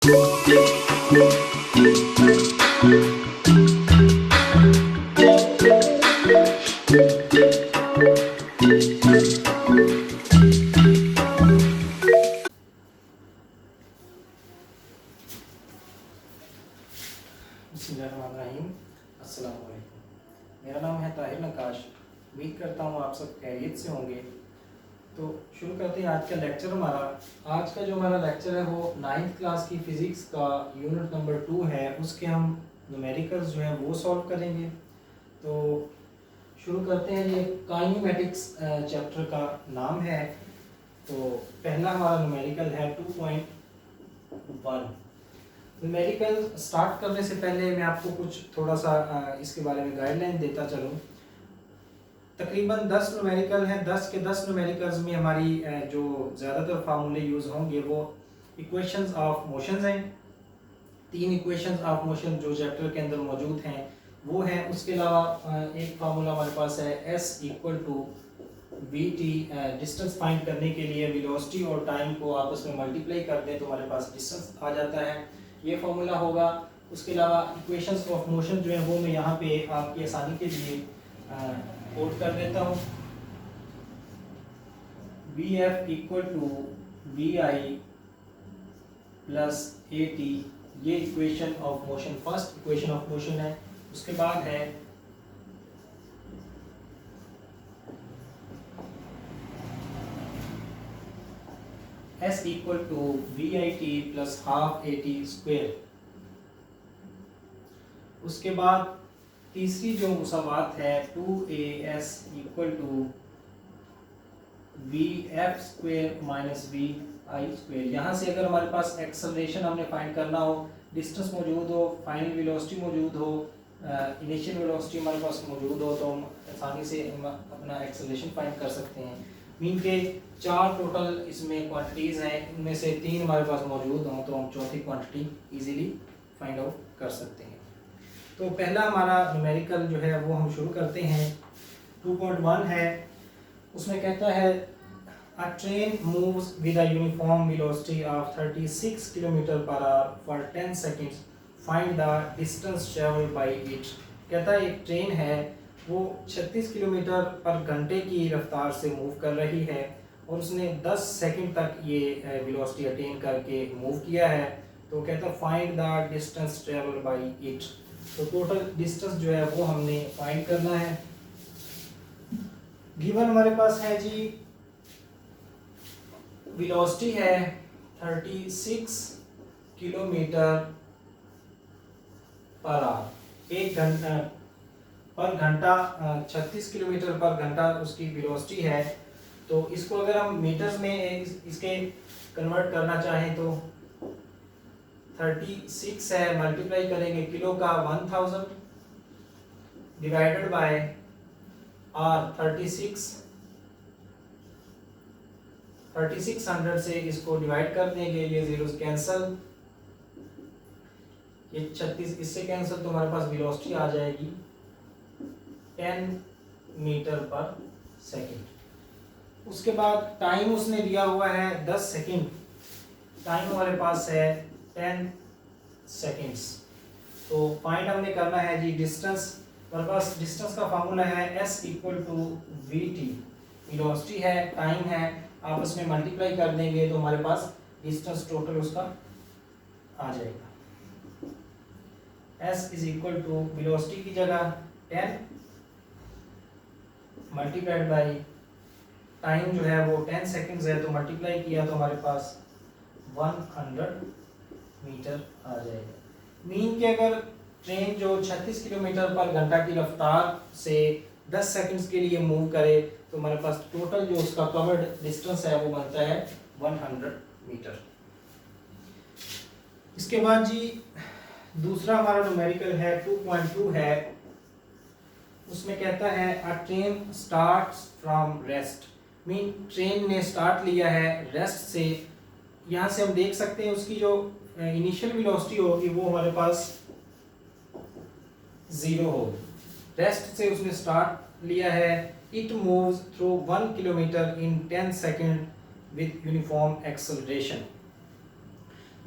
बिस्मिल्लाहिर्रहमानिर्रहीम। अस्सलाम वालेकुम। मेरा नाम है ताहिर नकाश। उम्मीद करता हूँ आप सब खैरियत से होंगे। तो शुरू करते हैं आज का लेक्चर हमारा। आज का जो हमारा लेक्चर है वो 9th क्लास की फ़िज़िक्स का यूनिट नंबर 2 है। उसके हम न्यूमेरिकल्स जो हैं वो सॉल्व करेंगे। तो शुरू करते हैं। ये काइनेमेटिक्स चैप्टर का नाम है। तो पहला हमारा न्यूमेरिकल है 2.1। न्यूमेरिकल स्टार्ट करने से पहले मैं आपको कुछ थोड़ा सा इसके बारे में गाइडलाइन देता चलूँ। तकरीबन 10 न्यूमेरिकल हैं। 10 के 10 न्यूमेरिकल्स में हमारी जो ज़्यादातर फार्मूले यूज़ होंगे वो इक्वेशंस ऑफ मोशंस हैं। 3 इक्वेशंस ऑफ मोशन जो चैप्टर के अंदर मौजूद हैं वो हैं। उसके अलावा एक फार्मूला हमारे पास है S = vt। डिस्टेंस फाइंड करने के लिए वेलोसिटी और टाइम को आपस में मल्टीप्लाई कर दें तो हमारे पास डिस्टेंस आ जाता है। ये फार्मूला होगा। उसके अलावा इक्वेशंस ऑफ मोशन जो है वो मैं यहाँ पे आपकी आसानी के लिए कोट कर देता हूँ। Vf = vi + at। ये equation of motion first equation of motion है। उसके बाद है S = vit + ½ at²। उसके बाद तीसरी जो मुसावात है 2as = vf² - vi²। यहाँ से अगर हमारे पास एक्सेलरेशन हमने फाइंड करना हो, डिस्टेंस मौजूद हो, फाइनल वेलोसिटी मौजूद हो, इनिशियल वेलोसिटी हमारे पास मौजूद हो तो हम आसानी से अपना एक्सेलरेशन फाइंड कर सकते हैं। मीन के 4 टोटल इसमें क्वांटिटीज़ हैं। इनमें से 3 हमारे पास मौजूद हों तो हम चौथी क्वांटिटी इजीली फाइंड आउट कर सकते हैं। तो पहला हमारा न्यूमेरिकल जो है वो हम शुरू करते हैं। 2.1 है। उसमें कहता है A train moves with a uniform velocity of 36 km/h for 10 seconds. Find the distance traveled by it. कहता है एक ट्रेन है वो 36 किलोमीटर पर घंटे की रफ्तार से मूव कर रही है और उसने 10 सेकंड तक ये वेलोसिटी अटेन करके मूव किया है। तो कहता है find the distance travelled bye it. तो टोटल डिस्टेंस जो है वो हमने फाइंड करना है। गिवन हमारे पास है जी वेलोसिटी है 36 किलोमीटर पर आवर। एक घंटा पर घंटा 36 किलोमीटर पर घंटा उसकी वेलोसिटी है। तो इसको अगर हम मीटर्स में इसके कन्वर्ट करना चाहें तो 36 है, मल्टीप्लाई करेंगे किलो का 1000 डिवाइडेड बाय आर 3600 से इसको डिवाइड कर देंगे। ये जीरोस कैंसल, ये 36 इससे कैंसल तो हमारे पास वेलोसिटी आ जाएगी 10 मीटर पर सेकंड। उसके बाद टाइम उसने दिया हुआ है 10 सेकंड। टाइम हमारे पास है 10 सेकंड्स। तो फाइंड हमने करना है जी डिस्टेंस। हमारे पास डिस्टेंस का फार्मूला है S = vt। वेलोसिटी है, टाइम है, आपस में मल्टीप्लाई कर देंगे तो हमारे पास डिस्टेंस टोटल उसका आ जाएगा। S = वेलोसिटी की जगह 10 मल्टीप्लाइड बाई टाइम जो है वो 10 सेकंड्स है तो मल्टीप्लाई किया तो हमारे पास 100 मीटर आ जाएगा। मीन के अगर ट्रेन जो 36 किलोमीटर पर घंटा की रफ्तार से 10 सेकंड्स के लिए मूव करे तो हमारे पास टोटल जो उसका कवर्ड डिस्टेंस है वो बनता है 100 मीटर। इसके बाद जी दूसरा हमारा न्यूमेरिकल है 2.2 है। उसमें कहता है a train starts from rest. Mean train ने स्टार्ट लिया है रेस्ट से। यहाँ से हम देख सकते हैं उसकी जो इनिशियल वेलोसिटी होगी वो हमारे पास 0 होगी। रेस्ट से उसने स्टार्ट लिया है। It moves through 1 kilometre in 10 second with uniform acceleration.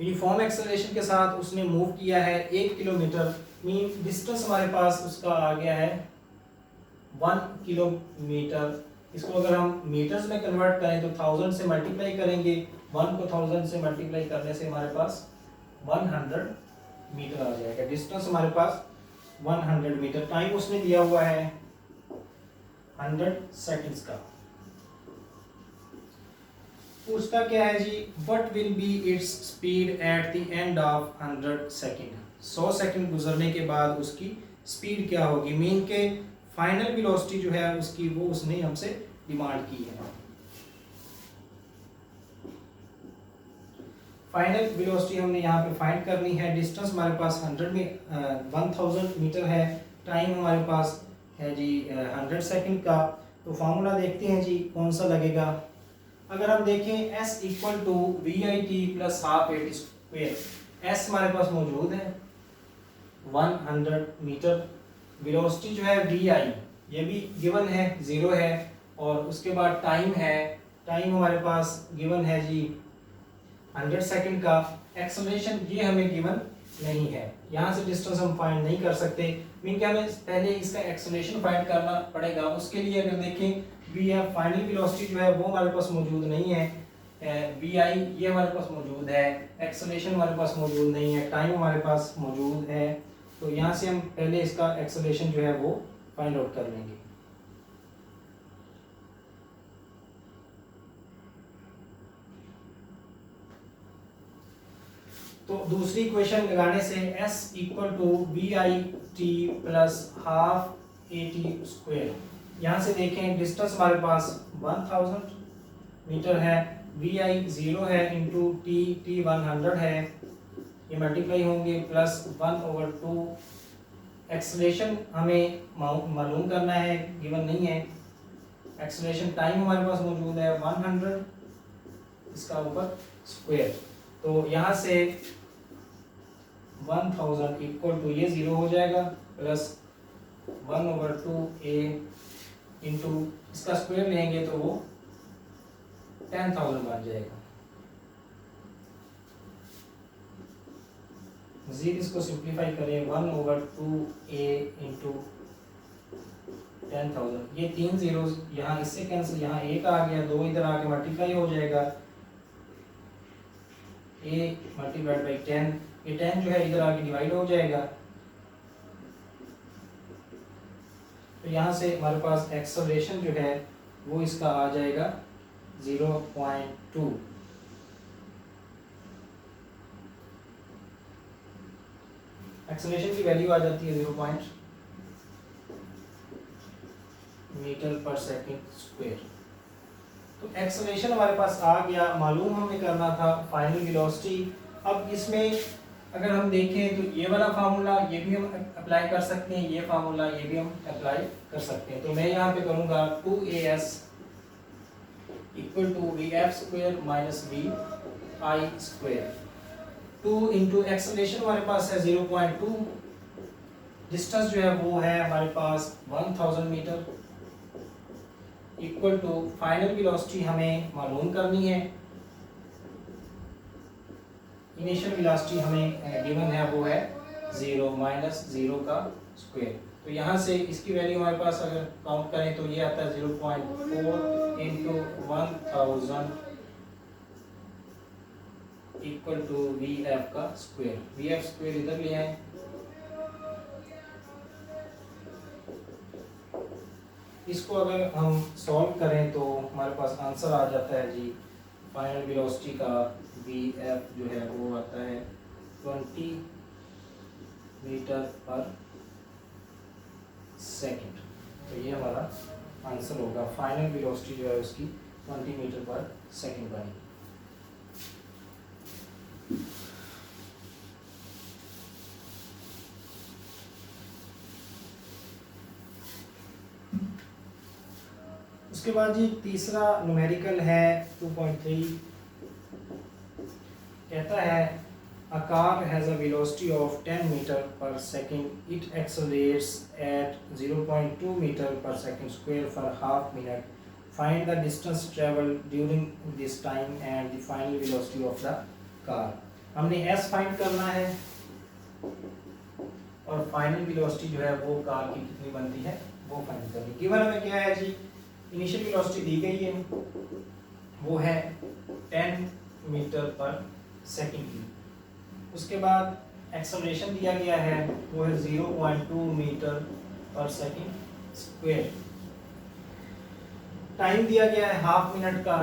Uniform acceleration के साथ उसने मूव किया है 1 किलोमीटर, मीन डिस्टेंस हमारे पास उसका आ गया है 1 किलोमीटर। इसको अगर हम मीटर्स में कन्वर्ट करें तो 1000 से मल्टीप्लाई करेंगे, 1 को 1000 से मल्टीप्लाई करने से हमारे पास 100 मीटर आ जाएगा। डिस्टेंस हमारे पास 100 मीटर। टाइम उसने दिया हुआ है 100 सेकंड्स का। पूछता क्या है जी, what will be its speed at the end of 100 second. 100 second गुजरने के बाद उसकी स्पीड क्या होगी, मीन के फाइनल वेलोसिटी जो है उसकी, वो उसने हमसे डिमांड की है। फाइनल वेलोसिटी हमने यहाँ पे फाइंड करनी है। डिस्टेंस हमारे पास 1000 मीटर है। टाइम हमारे पास है जी 100 सेकंड का। तो फार्मूला देखते हैं जी कौन सा लगेगा। अगर हम देखें s equal to v i t plus half a t square, s हमारे पास मौजूद है 100 मीटर। वेलोसिटी जो है वी आई ये भी गिवन है 0 है, और उसके बाद टाइम है, टाइम हमारे पास गिवन है जी 100 सेकंड का। एक्सेलरेशन ये हमें गिवन नहीं है, यहाँ से डिस्टेंस हम फाइंड नहीं कर सकते, मीन कि हमें पहले इसका एक्सेलरेशन फाइंड करना पड़ेगा। उसके लिए अगर देखें वी है, फाइनल वेलोसिटी जो है वो हमारे पास मौजूद नहीं है, वी आई ये हमारे पास मौजूद है, एक्सेलरेशन हमारे पास मौजूद नहीं है, टाइम हमारे पास मौजूद है। तो यहाँ से हम पहले इसका एक्सेलरेशन जो है वो फाइंड आउट कर लेंगे। तो दूसरी इक्वेशन लगाने से s equal to v i t plus half a t square. यहाँ से देखें डिस्टेंस हमारे पास 1000 मीटर है, वी आई 0 है, इंटू टी 100 है, ये मल्टीप्लाई होंगे, प्लस 1/2। एक्सेलरेशन हमें मालूम करना है, गिवन नहीं है। एक्सेलरेशन टाइम हमारे पास मौजूद है 100, इसका ऊपर स्क्वायर। तो यहाँ से 1000 इक्वल टू ये 0 हो जाएगा, प्लस 1/2 ए इंटू इसका स्क्वायर लेंगे तो वो 10,000 बन जाएगा। मजीद इसको सिंप्लीफाई करें, 1/2 ए इंटू 10,000, ये 3 जीरोस यहाँ इससे कैंसिल, यहाँ एक आ गया, 2 इधर आके मल्टीप्लाई हो जाएगा, a मल्टीप्लाइड बाई 10, ये 10 जो है इधर आके डिवाइड हो जाएगा। तो यहाँ से हमारे पास एक्सेलरेशन जो है वो इसका आ जाएगा 0.2। एक्सेलरेशन की वैल्यू आ जाती है 0. Metre per second square. तो एक्सेलरेशन हमारे पास आ गया, मालूम हमें करना था फाइनल वेलोसिटी। अब इसमें अगर हम देखें तो ये वाला फार्मूला ये भी हम अप्लाई कर सकते हैं, ये फार्मूला ये भी हम अप्लाई कर सकते हैं। तो मैं यहाँ पे करूँगा 2as equal to v f square minus v i square. 2 into acceleration हमारे पास है 0.2, डिस्टेंस जो है वो है हमारे पास 1000 metre, equal to final velocity हमें मालूम करनी है। इनिशियल वेलोसिटी हमें गिवन है वो है 0 माइनस 0 का स्क्वायर। तो यहाँ से इसकी वैल्यू हमारे पास अगर काउंट करें तो ये आता है 0.4 into 1000 equal to v f का स्क्वायर। वी एफ स्क्वायर इधर ले आए, इसको अगर हम सॉल्व करें तो हमारे पास आंसर आ जाता है जी, फाइनल वेलोसिटी का वी एफ जो है वो आता है 20 मीटर पर सेकंड। तो ये हमारा आंसर होगा, फाइनल वेलोसिटी जो है उसकी 20 मीटर पर सेकंड बनेगी। उसके बाद जी तीसरा न्यूमेरिकल है 2.3, कहता है a car has a velocity of 10 meter per second, it accelerates at 0.2 meter per second square for half minute, find the distance traveled during this time and the final velocity of the car। हमने S find करना है और final velocity जो है वो car की कितनी बनती है वो फाइंड करनी। गिवन हमें क्या है जी, इनिशियल वेलोसिटी दी गई है, वो है 10 मीटर पर सेकंड की। उसके बाद एक्सेलरेशन दिया गया है, वो है 0.2 metre per second square. Time दिया गया है हाफ मिनट का।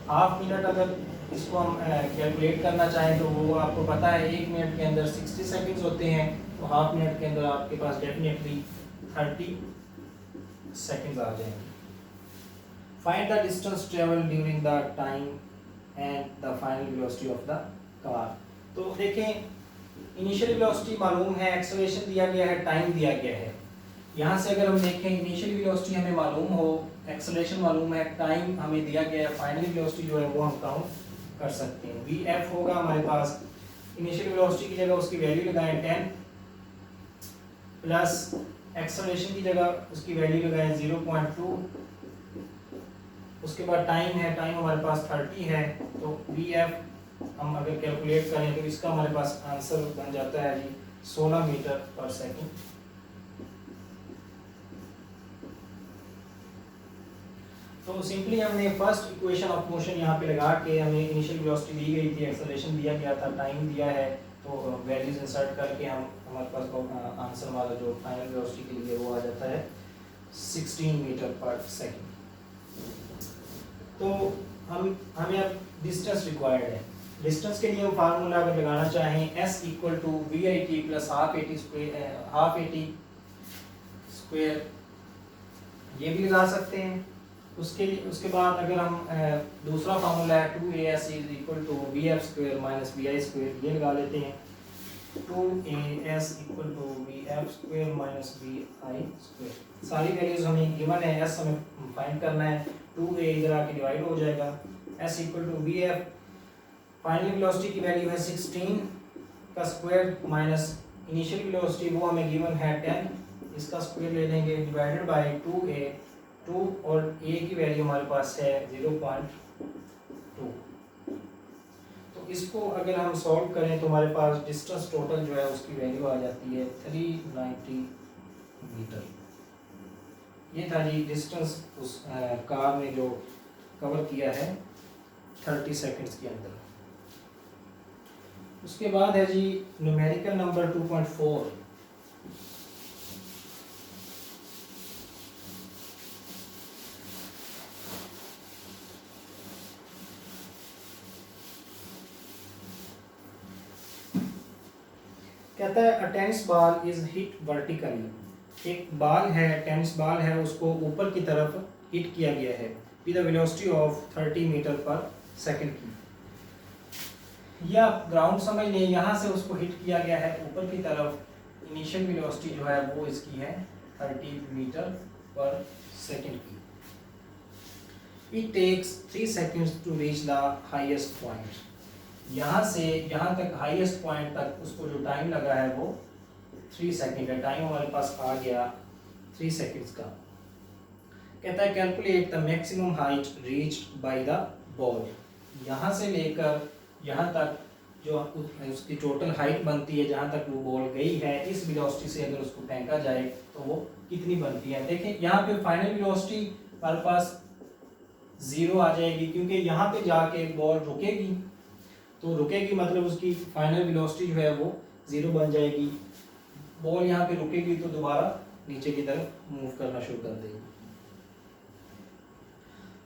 हाफ मिनट अगर इसको हम कैलकुलेट करना चाहें तो वो आपको पता है 1 मिनट के अंदर 60 सेकंड्स होते हैं, तो हाफ मिनट के अंदर आपके पास डेफिनेटली 30 सेकंड्स आ जाएंगे। Find the distance travel during the time and the final velocity of the car. तो देखें, इनिशियल वेलोसिटी मालूम है, एक्सेलरेशन दिया गया है, टाइम दिया गया है। यहाँ से अगर हम देखें, इनिशियल वेलोसिटी हमें मालूम हो, एक्सेलरेशन मालूम है, टाइम हमें दिया गया है, फाइनल वेलोसिटी जो है वो हम काउंट कर सकते हैं। वी एफ होगा हमारे पास, इनिशियल वेलोसिटी की जगह उसकी वैल्यू लगाएं 10 प्लस एक्सेलरेशन की जगह उसकी वैल्यू लगाएं 0.2। उसके बाद टाइम है, टाइम हमारे पास 30 है, तो वी एफ हम अगर कैलकुलेट करें तो इसका हमारे पास आंसर बन जाता है जी 16 मीटर पर सेकंड। तो सिंपली हमने फर्स्ट इक्वेशन ऑफ मोशन यहाँ पे लगा के, हमें इनिशियल वेलोसिटी दी गई थी, एक्सेलरेशन दिया गया था, टाइम दिया है, तो वैल्यूज इंसर्ट करके हम हमारे पास आंसर हमारा जो फाइनल वेलोसिटी के लिए वो आ जाता है 16 मीटर पर सेकंड। तो हमें अब डिस्टेंस रिक्वायर्ड है। डिस्टेंस के लिए हम फार्मूला अगर लगाना चाहें s equal to v i t plus half a t square, ये भी लगा सकते हैं। उसके बाद अगर हम दूसरा फार्मूला है 2as is equal to v f square minus v i square, ये लगा लेते हैं। 2as equal to v f square minus v i square. सारी वैल्यूज हमें गिवन है, s हमें फाइंड करना है, 2a इधर आके डिवाइड हो जाएगा, s equal to v f, final velocity की वैल्यू है 16 का स्क्वायर माइनस इनिशियल वेलोसिटी वो हमें गिवन है 10, इसका स्क्वायर ले लेंगे डिवाइडेड बाय 2a, 2 और a की वैल्यू हमारे पास है 0.2। तो इसको अगर हम सॉल्व करें तो हमारे पास डिस्टेंस टोटल जो है उसकी वैल्यू आ जाती है 390 मीटर। ये था जी डिस्टेंस उस कार ने जो कवर किया है 30 सेकंड्स के अंदर। उसके बाद है जी न्यूमेरिकल नंबर 2.4। कहता है a tennis ball is hit vertically. एक बॉल है, टेनिस बॉल है, उसको ऊपर की तरफ हिट किया गया है with a velocity of 30 meter per second की। या ग्राउंड समझ लें, यहाँ से उसको हिट किया गया है ऊपर की तरफ। इनिशियल वेलोसिटी जो है वो इसकी है 30 मीटर पर सेकंड की। It takes 3 seconds to reach the highest point. यहाँ से यहाँ तक हाईएस्ट पॉइंट तक उसको जो टाइम लगा है वो 3 सेकंड है। टाइम हमारे पास आ गया 3 सेकंड्स का। कहता है calculate the maximum height reached by the ball. यहाँ से लेकर यहाँ तक जो उसकी टोटल हाइट बनती है, जहाँ तक वो बॉल गई है, इस वेलोसिटी से अगर उसको फेंका जाए तो वो कितनी बनती है। देखें यहाँ पे फाइनल वेलोसिटी हमारे पास 0 आ जाएगी, क्योंकि यहाँ पे जाके बॉल रुकेगी, तो रुकेगी मतलब उसकी फाइनल वेलोसिटी जो है वो 0 बन जाएगी। बॉल यहाँ पे रुकेगी तो दोबारा नीचे की तरफ मूव करना शुरू कर देगी।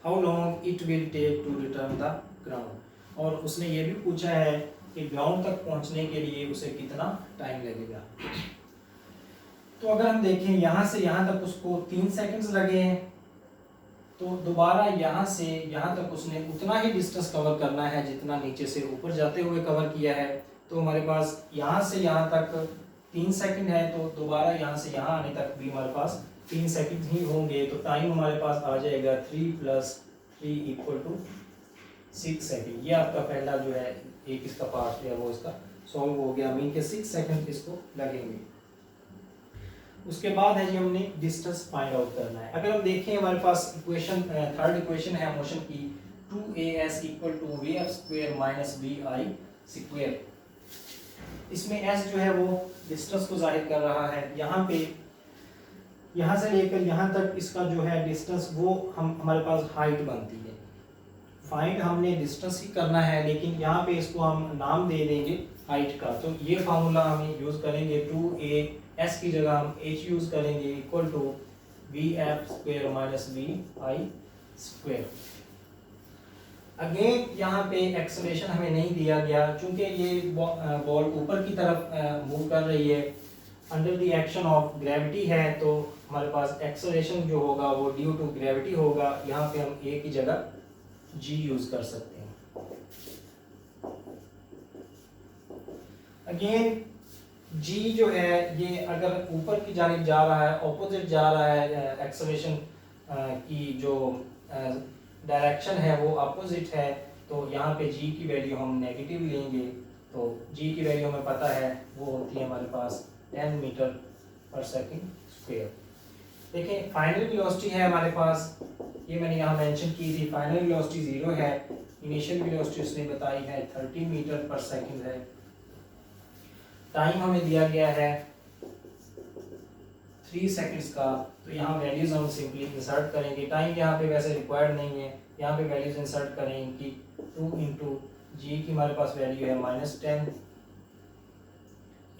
How long it will take to return the ground. और उसने ये भी पूछा है कि ग्राउंड तक पहुंचने के लिए उसे कितना टाइम लगेगा। तो अगर हम देखें यहाँ से यहाँ तक उसको 3 सेकंड्स लगे हैं, तो दोबारा यहाँ से यहाँ तक उसने उतना ही डिस्टेंस कवर करना है जितना नीचे से ऊपर जाते हुए कवर किया है। तो हमारे पास यहाँ से यहाँ तक 3 सेकंड है, तो दोबारा यहाँ से यहाँ आने तक भी हमारे पास 3 सेकंड ही होंगे। तो टाइम हमारे पास आ जाएगा 3 + 3 = 6 सेकंड। ये आपका पहला जो है एक इसका पार्ट है वो इसका सॉल्व हो गया। मीन के 6 सेकंड इसको लगेंगे। उसके बाद है जी हमने डिस्टेंस फाइंड आउट करना है। अगर हम देखें हमारे पास इक्वेशन थर्ड इक्वेशन है मोशन की 2as equal to vf square minus vi square. इसमें s जो है वो डिस्टेंस को जाहिर कर रहा है। यहाँ पे यहाँ से लेकर यहाँ तक इसका जो है डिस्टेंस वो हमारे पास हाइट बनती है। फाइंड हमने डिस्टेंस ही करना है, लेकिन यहाँ पे इसको हम नाम दे देंगे हाइट का। तो ये फार्मूला हम यूज़ करेंगे, 2as की जगह हम h यूज़ करेंगे equal to vf square minus vi square. Again यहाँ पे एक्सेलरेशन हमें नहीं दिया गया, चूंकि ये बॉल ऊपर की तरफ मूव कर रही है, under the action of gravity है, तो हमारे पास एक्सेलरेशन जो होगा वो ड्यू टू ग्रेविटी होगा। यहाँ पे हम a की जगह g यूज कर सकते हैं। अगेन g जो है ये अगर ऊपर की जानिब जा रहा है, ऑपोजिट जा रहा है, एक्सेलरेशन की जो डायरेक्शन है वो अपोजिट है, तो यहाँ पे g की वैल्यू हम नेगेटिव लेंगे। तो g की वैल्यू हमें पता है वो होती है हमारे पास 10 मीटर पर सेकंड स्क्वायर। देखिए फाइनल वेलोसिटी है हमारे पास, ये मैंने यहाँ मेंशन की थी, फाइनल वेलोसिटी 0 है, इनिशियल वेलोसिटी उसने बताई है 30 मीटर पर सेकंड है। टाइम हमें दिया गया है 3 सेकंड्स का, तो यहाँ वैल्यूज हम सिंपली इंसर्ट करेंगे। टाइम यहाँ पे वैसे रिक्वायर्ड नहीं है, यहाँ पे वैल्यूज इंसर्ट करें कि 2 इंटू जी की हमारे पास वैल्यू है -10,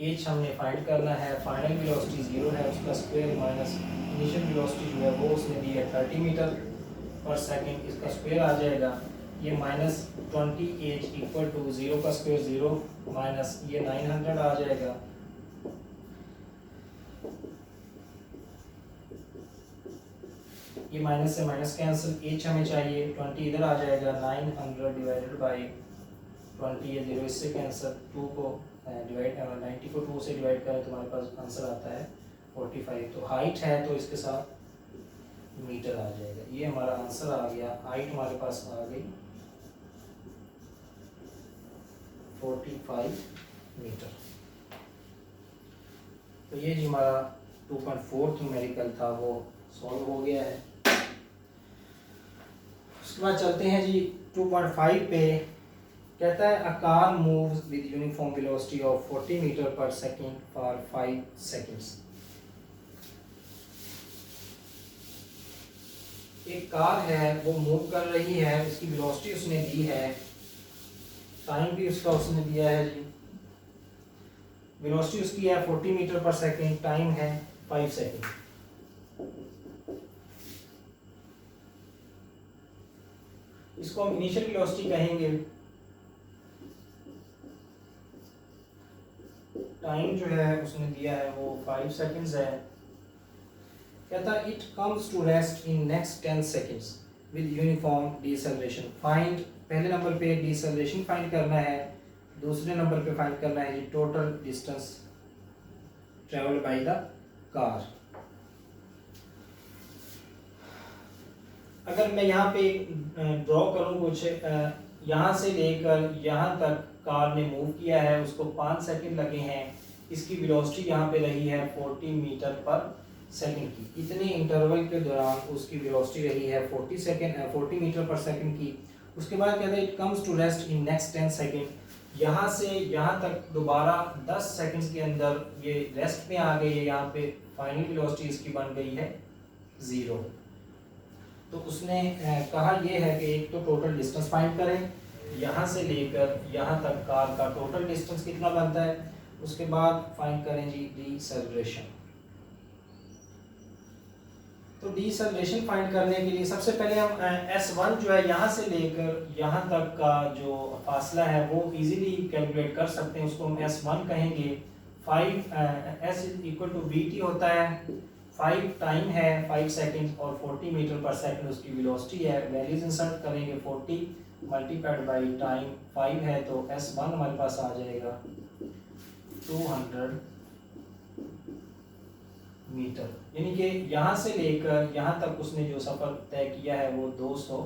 एच हमने फाइंड करना है, फाइनल वेलोसिटी 0 है, उसका स्क्वायर माइनस इनिशियल वेलोसिटी जो है वो उसने दी है 30 मीटर पर सेकंड, इसका स्क्वायर आ जाएगा ये -20 एच इक्वल टू 0 का स्क्वायर 0 माइनस ये 900 आ जाएगा। ये माइनस से माइनस कैंसिल, एच हमें चाहिए 20 इधर आ जाएगा, 900 डिवाइडेड बाई 20, ये 0 इससे कैंसिल, 2 को डिवाइड 90 को 2 से डिवाइड करें तो हमारे पास आंसर आता है 45। तो हाइट है तो इसके साथ मीटर आ जाएगा, ये हमारा आंसर आ गया। हाइट हमारे पास आ गई 45 मीटर। तो ये जी हमारा 2.4 न्यूमेरिकल था वो सॉल्व हो गया है। उसके बाद चलते हैं जी 2.5 पे। कहता है a car moves with uniform velocity of 40 metre per second for 5 seconds. एक कार है वो मूव कर रही है, उसकी वेलोसिटी उसने दी है, टाइम भी उसका उसने दिया है जी। वेलोसिटी उसकी है 40 मीटर पर सेकंड, टाइम है 5 सेकंड। इसको हम इनिशियल वेलोसिटी कहेंगे। टाइम जो है उसने दिया है वो 5 सेकंड्स है। कहता है it comes to rest in next 10 seconds with uniform deceleration. Find, पहले नंबर पे डिसेलरेशन फाइंड करना है, दूसरे नंबर पे फाइंड करना है total distance travelled by the car. अगर मैं यहाँ पे ड्रॉ करूँ कुछ, यहाँ से लेकर यहाँ तक कार ने मूव किया है, उसको 5 सेकंड लगे हैं, इसकी वेलोसिटी यहाँ पे रही है 40 मीटर पर सेकंड की। इतने इंटरवल के दौरान उसकी वेलोसिटी रही है 40 मीटर पर सेकंड की। उसके बाद कहता है it comes to rest in next 10 second. यहाँ से यहाँ तक दोबारा 10 सेकंड्स के अंदर ये रेस्ट में आ गई है। यहाँ पे फाइनल वेलोसिटी इसकी बन गई है 0। तो उसने कहा ये है कि एक तो टोटल डिस्टेंस फाइंड करें, यहाँ से लेकर यहाँ तक कार का टोटल डिस्टेंस कितना बनता है, उसके बाद फाइंड करें जी डिसेलरेशन। तो डिसेलरेशन फाइंड करने के लिए सबसे पहले हम S1 जो है यहाँ से लेकर यहाँ तक का जो फासला है वो इजीली कैलकुलेट कर सकते हैं, उसको हम S1 कहेंगे। 5 S इक्वल टू VT होता है, 5 टाइम है 5 सेकंड और 40 मीटर पर सेकंड उसकी वेलोसिटी है। वैल्यूज इंसर्ट करेंगे, 40 मल्टीप्लाइड बाई टाइम 5 है, तो S1 हमारे पास आ जाएगा 200 मीटर। यानी कि यहाँ से लेकर यहाँ तक उसने जो सफ़र तय किया है वो 200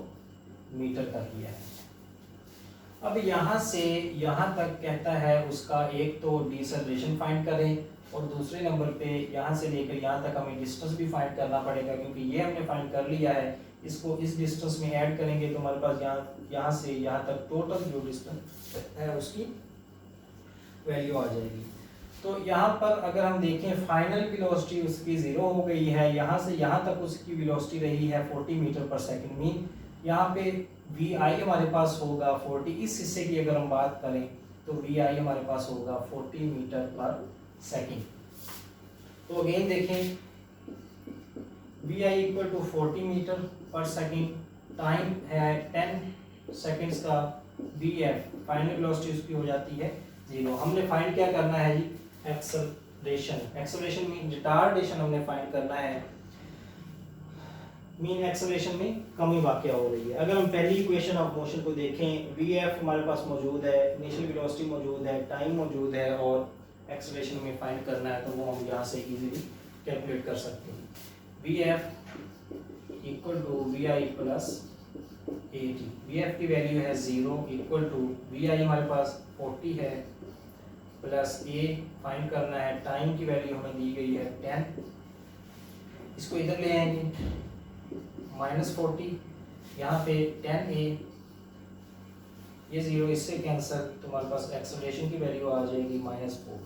मीटर का किया है। अब यहाँ से यहाँ तक कहता है उसका एक तो डिसेलरेशन फाइंड करें और दूसरे नंबर पे यहाँ से लेकर यहाँ तक हमें डिस्टेंस भी फाइंड करना पड़ेगा, क्योंकि ये हमने फाइंड कर लिया है इसको इस डिस्टेंस में ऐड करेंगे तो हमारे पास यहाँ से यहाँ तक टोटल जो डिस्टेंस है उसकी वैल्यू आ जाएगी। तो यहाँ पर अगर हम देखें फाइनल वेलोसिटी उसकी 0 हो गई है, यहाँ से यहाँ तक उसकी वेलोसिटी रही है 40 मीटर पर सेकंड मीन। यहाँ पे वी आई हमारे पास होगा 40, इस हिस्से की अगर हम बात करें तो वी आई हमारे पास होगा 40 मीटर पर सेकंड। तो अगेन देखें v i equal to 40 metre per second, time है 10 सेकंड्स का, वी एफ फाइनल वेलोसिटी उसकी हो जाती है 0। हमने फाइंड क्या करना है जी, एक्सेलरेशन। एक्सेलरेशन मीन रिटार्डेशन हमने फाइंड करना है, मीन एक्सेलरेशन में कमी वाक़या हो रही है। अगर हम पहली इक्वेशन ऑफ मोशन को देखें, वी एफ हमारे पास मौजूद है, इनिशियल वेलोसिटी मौजूद है, टाइम मौजूद है और एक्सेलरेशन में फाइंड करना है, तो वो हम यहाँ से इजीली कैलकुलेट कर सकते हैं। V f equal to v i plus a t. V f की वैल्यू है 0 इक्वल टू वी आई हमारे पास 40 है प्लस ए फाइंड करना है, टाइम की वैल्यू हमें दी गई है 10। इसको इधर ले आएंगे -40, यहाँ पे 10a, ये 0 इससे कैंसिल, तो हमारे पास एक्सेलरेशन की वैल्यू आ जाएगी -4।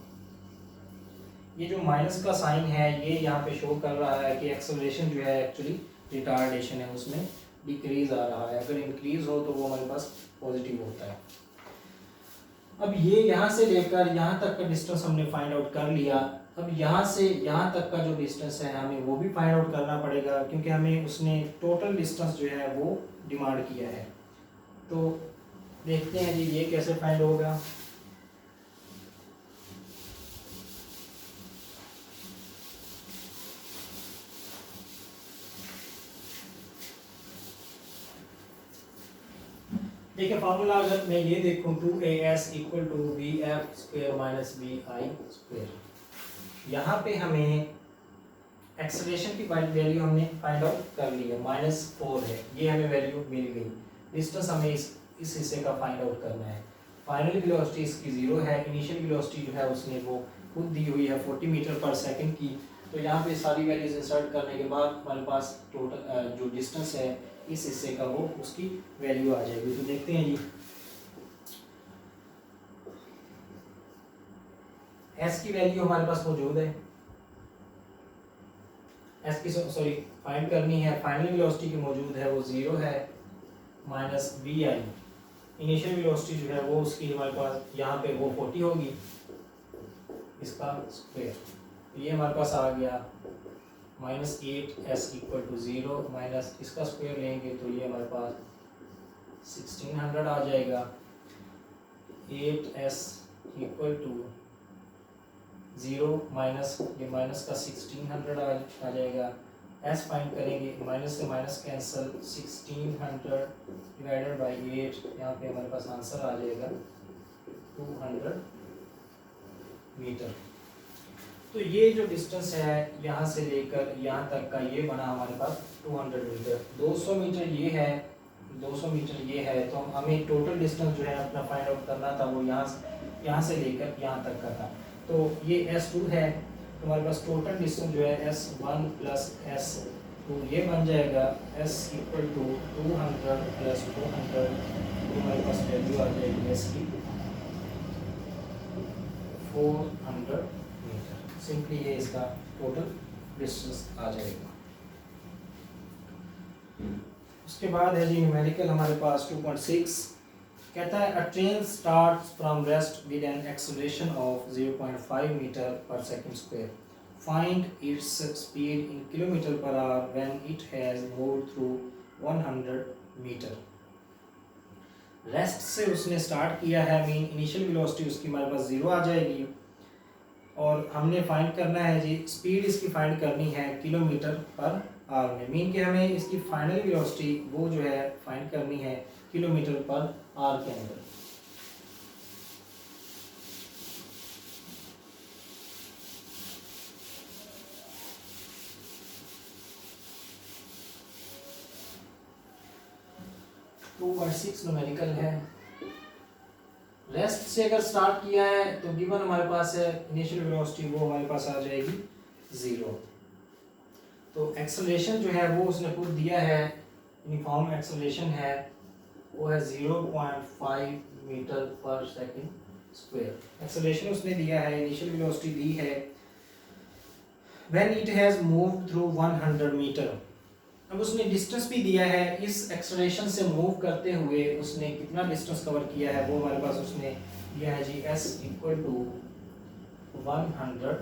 ये जो माइनस का साइन है ये यहाँ पे शो कर रहा है कि एक्सेलरेशन जो है एक्चुअली रिटार्डेशन है, उसमें डिक्रीज आ रहा है। अगर इंक्रीज हो तो वो हमारे पास पॉजिटिव होता है। अब ये यहाँ से लेकर यहाँ तक का डिस्टेंस हमने फाइंड आउट कर लिया। अब यहाँ से यहाँ तक का जो डिस्टेंस है हमें वो भी फाइंड आउट करना पड़ेगा, क्योंकि हमें उसने टोटल डिस्टेंस जो है वो डिमांड किया है। तो देखते हैं जी ये कैसे फाइंड होगा। देखिए फार्मूला अगर मैं ये देखूं 2as equal to v f square minus v i square, यहाँ पे हमें एक्सेलरेशन की वैल्यू हमने फाइंड आउट कर ली है, -4 है, ये हमें वैल्यू मिल गई। डिस्टेंस हमें इस हिस्से का फाइंड आउट करना है। फाइनल वेलोसिटी इसकी 0 है, इनिशियल वेलोसिटी जो है उसने वो खुद दी हुई है 40 मीटर पर सेकंड की। तो यहाँ पे सारी वैल्यूज इंसर्ट करने के बाद हमारे पास टोटल जो डिस्टेंस है इस हिस्से का वो उसकी वैल्यू आ जाएगी। तो देखते हैं जी, एस की वैल्यू हमारे पास मौजूद है, एस की सॉरी फाइंड करनी है, फाइनल वेलोसिटी की मौजूद है वो 0 है, minus v i, initial velocity जो है वो उसकी हमारे पास यहाँ पे वो 40 होगी, इसका स्क्वायर, ये हमारे पास आ गया -8s इक्वल टू 0 माइनस इसका स्क्वायर लेंगे तो ये हमारे पास 1600 आ जाएगा। 8s इक्वल टू 0 माइनस ये माइनस का 1600 आ जाएगा। s फाइंड करेंगे, माइनस से माइनस कैंसिल, 1600 डिवाइडेड बाई 8, यहाँ पे हमारे पास आंसर आ जाएगा 200 मीटर। तो ये जो डिस्टेंस है यहाँ से लेकर यहाँ तक का ये बना हमारे पास 200 मीटर। 200 मीटर ये है, 200 मीटर ये है, तो हमें टोटल डिस्टेंस जो है अपना फाइंड आउट करना था, वो यहाँ से लेकर यहाँ तक का था। तो ये S2 है, तो हमारे पास टोटल डिस्टेंस जो है S1 प्लस S2 ये बन जाएगा S इक्वल टू 200 प्लस 200, तो हमारे पास वैल्यू आ जाएगी S की 400 मीटर। सिंपली ये इसका टोटल डिस्टेंस आ जाएगा। उसके बाद है जी न्यूमेरिकल हमारे पास 2.6, कहता है a train starts from rest with an acceleration of 0.5 meter per second square, find its speed in kilometer per hour when it has moved through 100 meter. Rest से उसने स्टार्ट किया है, मीन इनिशियल वेलोसिटी उसकी हमारे पास 0 आ जाएगी, और हमने find करना है जी स्पीड इसकी फाइंड करनी है किलोमीटर पर आवर में, मीन कि हमें इसकी फाइनल वेलोसिटी वो जो है फाइंड करनी है किलोमीटर पर आवर के अंदर। टू 2.6 न्यूमेरिकल है। रेस्ट से अगर स्टार्ट किया है तो गिवन हमारे पास है इनिशियल वेलोसिटी वो हमारे पास आ जाएगी 0। तो एक्सेलरेशन जो है वो उसने खुद दिया है यूनिफॉर्म एक्सेलरेशन है वो है 0.5 meter per second square. Acceleration उसने दिया है, इनिशियल वेलोसिटी दी है when it has moved through 100 metre. अब उसने डिस्टेंस भी दिया है, इस एक्सेलरेशन से मूव करते हुए उसने कितना डिस्टेंस कवर किया है वो हमारे पास उसने दिया है जी s इक्वल टू 100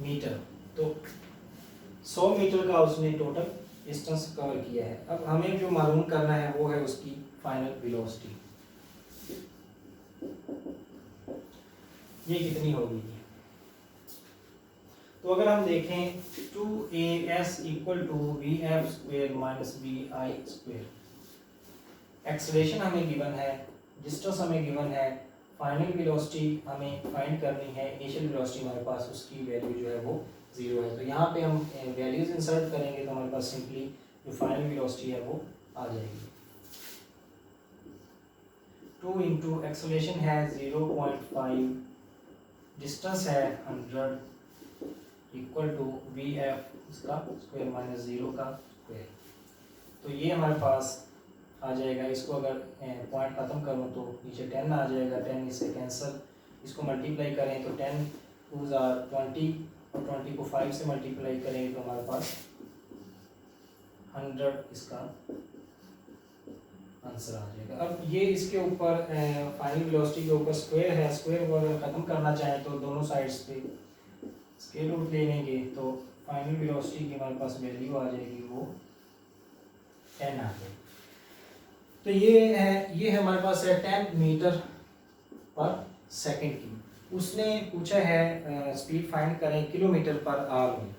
मीटर। तो 100 मीटर का उसने टोटल डिस्टेंस कवर किया है। अब हमें जो मालूम करना है वो है उसकी फाइनल वेलोसिटी, ये कितनी होगी। तो अगर हम देखें 2as equal to vf square minus vi square, acceleration हमें गिवन है, डिस्टेंस हमें गिवन है, फाइनल वेलोसिटी हमें फाइंड करनी है, इनिशियल वेलोसिटी हमारे पास उसकी वैल्यू जो है वो 0 है। तो यहाँ पे हम वैल्यूज इंसर्ट करेंगे तो हमारे पास सिंपली जो फाइनल वेलोसिटी है वो आ जाएगी। 2 इंटू एक्सेलरेशन है 0.5, डिस्टेंस है 100 इक्वल टू वी एफ इसका स्क्वायर माइनस 0 का स्क्वायर। तो ये हमारे पास आ जाएगा। इसको अगर पॉइंट ख़त्म करूँ तो नीचे 10 आ जाएगा, 10 इससे कैंसिल, इसको मल्टीप्लाई करें तो 10 2 20 और 20 को 5 से मल्टीप्लाई करेंगे तो हमारे पास 100 इसका आंसर आ जाएगा। अब ये इसके ऊपर फाइनल वेलोसिटी के ऊपर स्क्वायर है, स्क्वायर को अगर ख़त्म करना चाहें तो दोनों साइड्स पे स्केल रूट ले लेंगे तो फाइनल वेलोसिटी की हमारे पास वैल्यू आ जाएगी वो 10 आ जाएगी। तो ये है हमारे पास है 10 मीटर पर सेकंड की। उसने पूछा है स्पीड फाइंड करें किलोमीटर पर आवर में।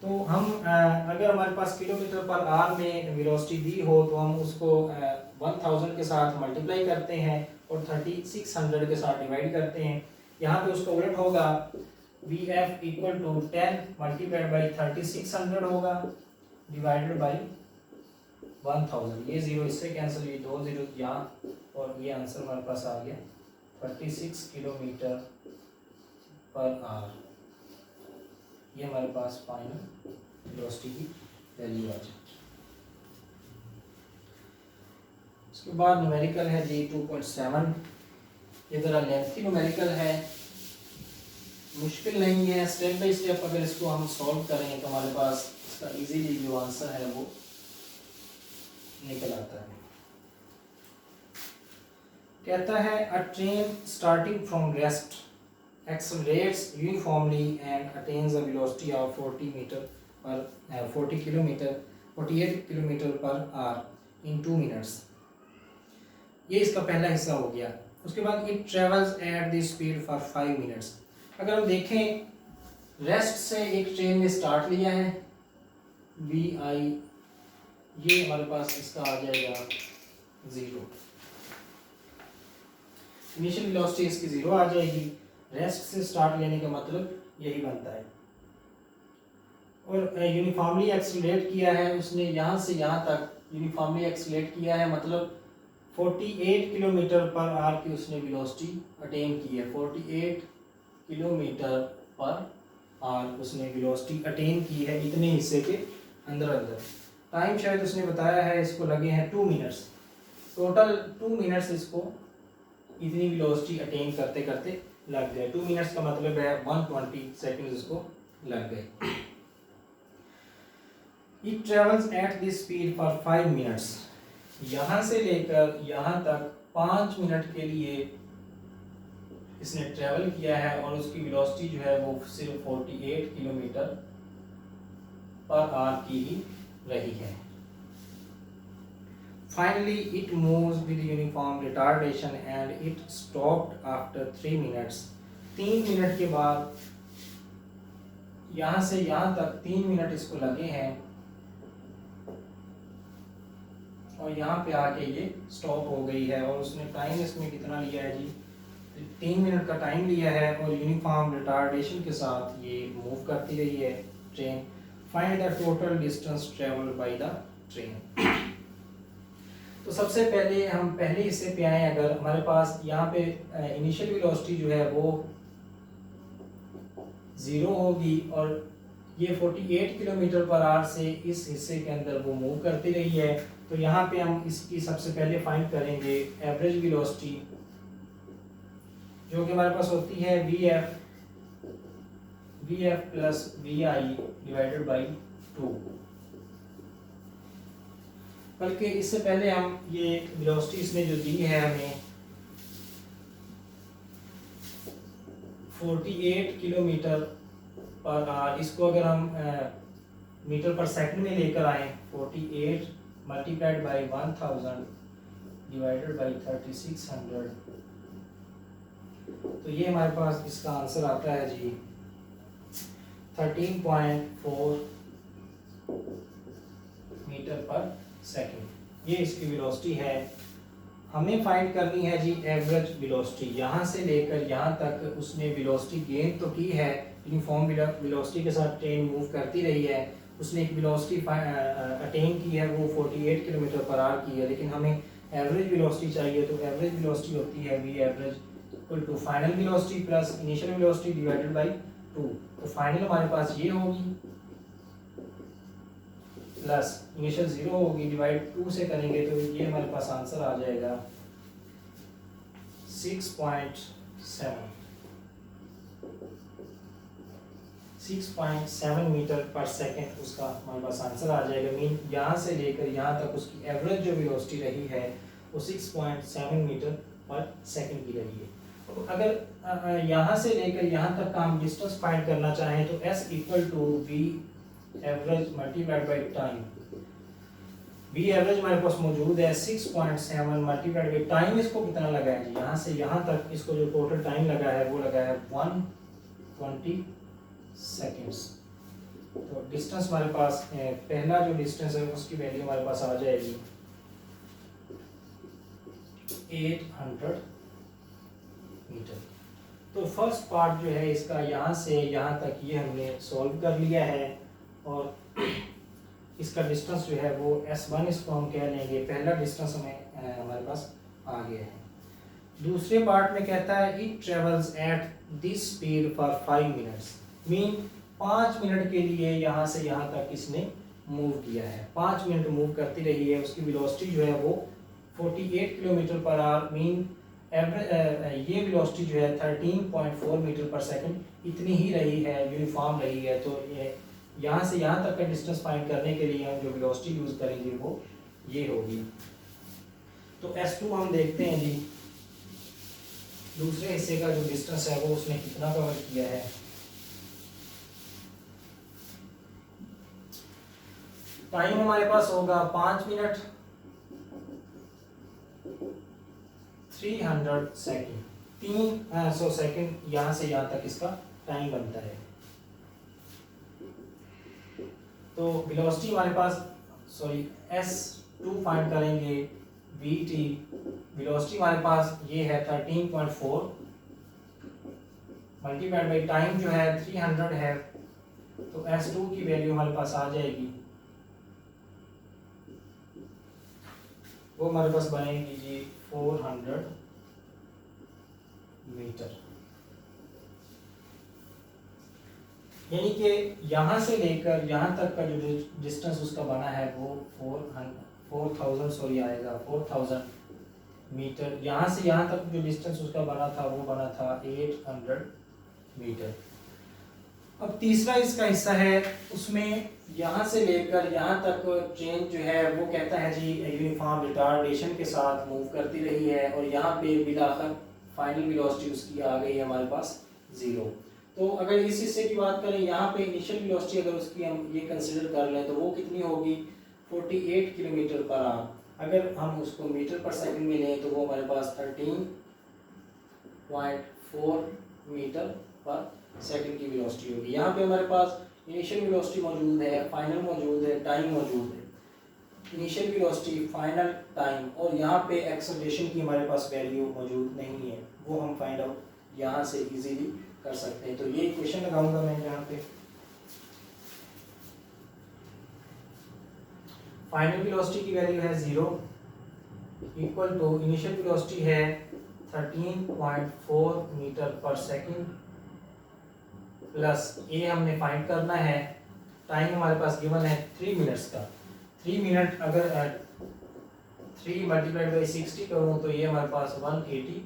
तो हम अगर हमारे पास किलोमीटर पर आवर में वेलोसिटी दी हो तो हम उसको 1000 के साथ मल्टीप्लाई करते हैं और 3600 के साथ डिवाइड करते हैं। यहाँ पे उसका उलट होगा, Vf equal to 10 multiplied by 3600 होगा डिवाइडेड बाई 1000। ये 0 इससे कैंसिल, ये 2 0 यहाँ, और ये आंसर हमारे पास आ गया 36 किलोमीटर पर आवर। ये हमारे पास फाइनल वेलोसिटी की वैल्यू आ जाएगी। उसके बाद न्यूमेरिकल है जी 2.7। ये ज़रा लेंथी न्यूमेरिकल है, मुश्किल नहीं है, स्टेप बाय स्टेप अगर इसको हम सॉल्व करें तो हमारे पास इसका इजीली जो आंसर है वो निकल आता है। कहता है a train starting from rest accelerates uniformly and attains a velocity of 48 kilometer per our in 2 minutes। ये इसका पहला हिस्सा हो गया। उसके बाद it travels at the speed for 5 minutes। अगर हम देखें रेस्ट से एक ट्रेन ने स्टार्ट लिया है vi, ये हमारे पास इसका आ जाएगा 0, इनिशियल वेलोसिटी इसकी 0 आ जाएगी। रेस्ट से स्टार्ट लेने का मतलब यही बनता है। और यूनिफॉर्मली एक्सीलरेट किया है उसने, यहाँ से यहाँ तक यूनिफॉर्मली एक्सीलरेट किया है, मतलब 48 किलोमीटर पर आवर की उसने वेलोसिटी अटेन की है। 48 किलोमीटर पर आवर उसने वेलोसिटी अटेन की है इतने हिस्से के अंदर। टाइम शायद उसने बताया है इसको लगे हैं 2 मिनट्स, टोटल 2 मिनट्स इसको इतनी वेलोसिटी अटेन करते करते लग गए। 2 मिनट्स का मतलब है 120 सेकंड्स इसको लग गए। It travels at this speed for 5 minutes। यहाँ से लेकर यहाँ तक 5 मिनट के लिए इसने ट्रेवल किया है और उसकी वेलोसिटी जो है वो सिर्फ 48 किलोमीटर पर आवर की ही रही है। Finally, it moves with uniform retardation and it stopped after 3 minutes। 3 minute के बाद यहाँ से यहाँ तक 3 मिनट इसको लगे हैं और यहाँ पे आके ये स्टॉप हो गई है। और उसने टाइम इसमें कितना लिया है जी, 3 मिनट का टाइम लिया है और यूनिफॉर्म रिटार्डेशन के साथ ये मूव करती रही है train. Find the total distance travelled by the train. तो सबसे पहले हम पहले हिस्से पे आए। अगर हमारे पास यहाँ पे इनिशियल वेलोसिटी जो है वो 0 होगी और ये 48 किलोमीटर पर आवर से इस हिस्से के अंदर वो मूव करती रही है। तो यहाँ पे हम इसकी सबसे पहले फाइंड करेंगे एवरेज वेलोसिटी, जो कि हमारे पास होती है v f plus v i divided by 2। बल्कि इससे पहले हम ये वेलोसिटी इसमें जो दी है हमें 48 किलोमीटर पर आवर, इसको अगर हम मीटर पर सेकंड में लेकर आए 48 मल्टीप्लाइड बाई 1000 डिवाइडेड बाई 3600, तो ये हमारे पास इसका आंसर आता है जी 13.4 मीटर पर सेकंड। ये इसकी वेलोसिटी है। हमें फाइंड करनी है जी एवरेज वेलोसिटी। यहाँ से लेकर यहाँ तक उसने वेलोसिटी गेन तो की है, यूनिफॉर्म वेलोसिटी के साथ ट्रेन मूव करती रही है, उसने एक वेलोसिटी अटेन की है वो 48 किलोमीटर पर आवर की है, लेकिन हमें एवरेज वेलोसिटी चाहिए। तो एवरेज वेलोसिटी होती है v average equal to final velocity plus initial velocity divided by 2। तो फाइनल हमारे पास ये होगी प्लस इनिशियल 0 होगी, डिवाइड 2 से करेंगे तो ये हमारे पास आंसर आ जाएगा 6.7 मीटर पर सेकंड उसका हमारे पास आंसर आ जाएगा। मीन यहाँ से लेकर यहाँ तक उसकी एवरेज जो वेलोसिटी रही है वो 6.7 मीटर पर सेकंड की रही है। तो अगर यहाँ से लेकर यहाँ तक का हम डिस्टेंस फाइंड करना चाहें तो s equal to v average multiplied by time. V average हमारे पास मौजूद है 6.7 मल्टीप्लाइड बाई टाइम, इसको कितना लगा है जी, यहाँ से यहाँ तक इसको जो टोटल टाइम लगा है वो लगा है 120 सेकेंड्स। तो डिस्टेंस हमारे पास पहला जो डिस्टेंस है उसकी वैल्यू हमारे पास आ जाएगी 800 मीटर। तो फर्स्ट पार्ट जो है इसका यहाँ से यहाँ तक ये हमने सॉल्व कर लिया है और इसका डिस्टेंस जो है वो S1 इसको हम कह लेंगे। पहला डिस्टेंस हमें हमारे पास आ गया है। दूसरे पार्ट में कहता है it travels at this speed for 5 minutes. Mean 5 minute के लिए यहाँ से यहाँ तक इसने मूव किया है, 5 मिनट मूव करती रही है। उसकी वेलोसिटी जो है वो 48 किलोमीटर पर आवर, मीन ये वेलोसिटी जो है 13.4 मीटर पर सेकंड इतनी ही रही है, यूनिफॉर्म रही है। तो ये यहाँ से यहाँ तक का डिस्टेंस फाइंड करने के लिए हम जो वेलोसिटी यूज़ करेंगे वो ये होगी। तो S2 हम देखते हैं जी, दूसरे हिस्से का जो डिस्टेंस है वो उसने कितना कवर किया है। टाइम हमारे पास होगा 5 मिनट 300 सेकेंड, 300 सेकेंड यहाँ से यहाँ तक इसका टाइम बनता है। तो वेलोसिटी हमारे पास S2 फाइंड करेंगे, VT वेलोसिटी हमारे पास ये है 13.4 मल्टीप्लाइड बाई टाइम जो है 300 है। तो S2 की वैल्यू हमारे पास आ जाएगी, वो हमारे पास बनेगी जी 400 मीटर। यानी कि यहाँ से लेकर यहाँ तक का जो डिस्टेंस उसका बना है वो 4000 आएगा 4000 मीटर। यहाँ से यहाँ तक जो डिस्टेंस उसका बना था वो बना था 800 मीटर। अब तीसरा इसका हिस्सा है, उसमें यहाँ से लेकर यहाँ तक ट्रेन जो है वो कहता है जी यूनिफॉर्म रिटार्डेशन के साथ मूव करती रही है और यहाँ पे बिलाखिर फाइनल वेलोसिटी उसकी आ गई है हमारे पास 0। तो अगर इस हिस्से की बात करें, यहाँ पे इनिशियल वेलोसिटी अगर उसकी हम ये कंसिडर कर लें तो वो कितनी होगी 48 किलोमीटर पर आवर। अगर हम उसको मीटर पर सेकंड में लें तो वो हमारे पास 13.4 मीटर पर सेकंड की वेलोसिटी होगी। यहाँ पे हमारे पास इनिशियल वेलोसिटी मौजूद है, फाइनल मौजूद है, टाइम मौजूद है। इनिशियल वेलोसिटी, फाइनल टाइम और यहाँ पे एक्सेलरेशन की हमारे पास वैल्यू मौजूद नहीं है, वो हम फाइंड आउट यहाँ से इजीली कर सकते हैं। तो ये इक्वेशन लगाऊंगा मैं यहाँ पे, फाइनल वेलोसिटी की वैल्यू है 0 इक्वल टू इनिशियल वेलोसिटी है 13.4 मीटर पर सेकंड प्लस ए हमने फाइंड करना है टाइम हमारे पास गिवन है 3 मिनट्स का। 3 मिनट अगर 3 मल्टीप्लाइड बाई 60 करूँ तो ये हमारे पास 180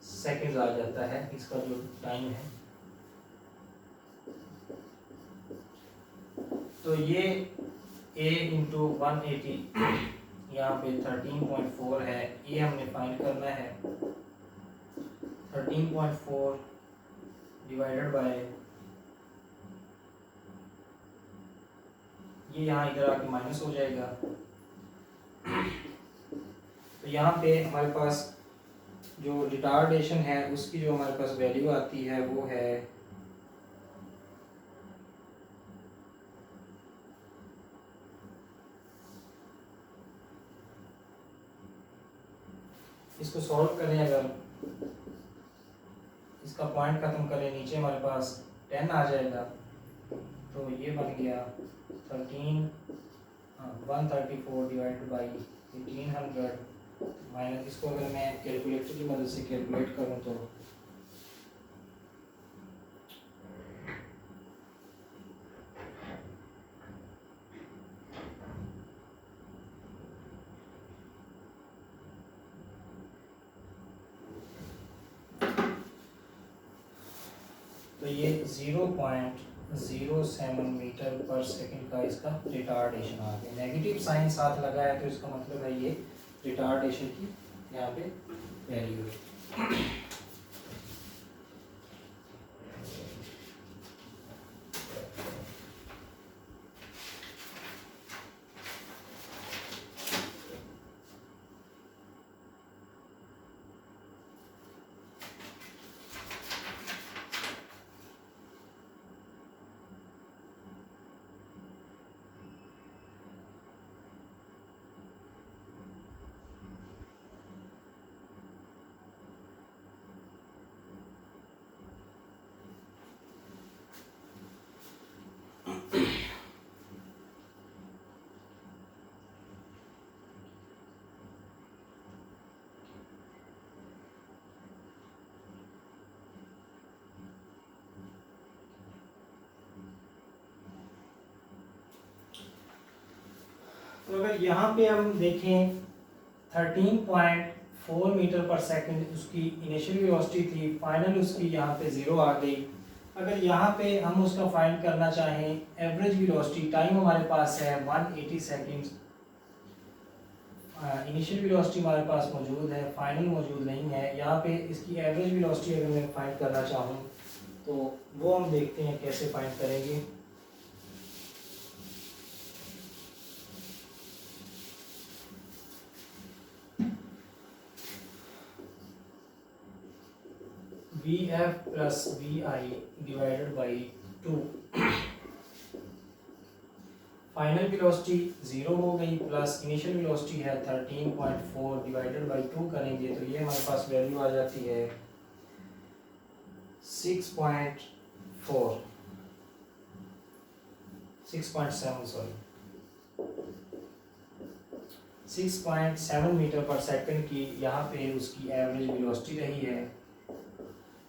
सेकेंड्स आ जाता है इसका जो टाइम है। तो ये a इंटू 180 यहाँ पे 13.4 है, ये हमने फाइंड करना है। 13.4 डिवाइडेड बाय, ये यहाँ इधर आके माइनस हो जाएगा। तो यहाँ पे हमारे पास जो रिटार्डेशन है उसकी जो हमारे पास वैल्यू आती है वो है इसको सॉल्व करें, अगर इसका पॉइंट खत्म करें नीचे हमारे पास 10 आ जाएगा। तो ये बन गया 134 डिवाइडेड बाई 1800 माइनस, इसको अगर मैं कैलकुलेटर की मदद से कैलकुलेट करूं तो ये 0.07 मीटर पर सेकंड का इसका रिटार्डेशन आ गया। नेगेटिव साइन साथ लगा है तो इसका मतलब है ये रिटार्डेशन की यहाँ पे वैल्यू है। तो अगर यहाँ पे हम देखें 13.4 मीटर पर सेकंड उसकी इनिशियल वेलोसिटी थी, फाइनल उसकी यहाँ पे 0 आ गई। अगर यहाँ पे हम उसका फाइंड करना चाहें एवरेज वेलोसिटी, टाइम हमारे पास है 180 सेकेंड्स, इनिशियल वेलोसिटी हमारे पास मौजूद है, फाइनल मौजूद नहीं है। यहाँ पे इसकी एवरेज वेलोसिटी अगर मैं फाइंड करना चाहूँ तो वो हम देखते हैं कैसे फाइंड करेंगे। VF plus VI divided by 2, final velocity 0 हो गई प्लस इनिशियल वेलोसिटी है 13.4 डिवाइडेड बाई 2 करेंगे तो ये हमारे पास वैल्यू आ जाती है 6.7 मीटर पर सेकंड की यहाँ पे उसकी एवरेज वेलोसिटी रही है।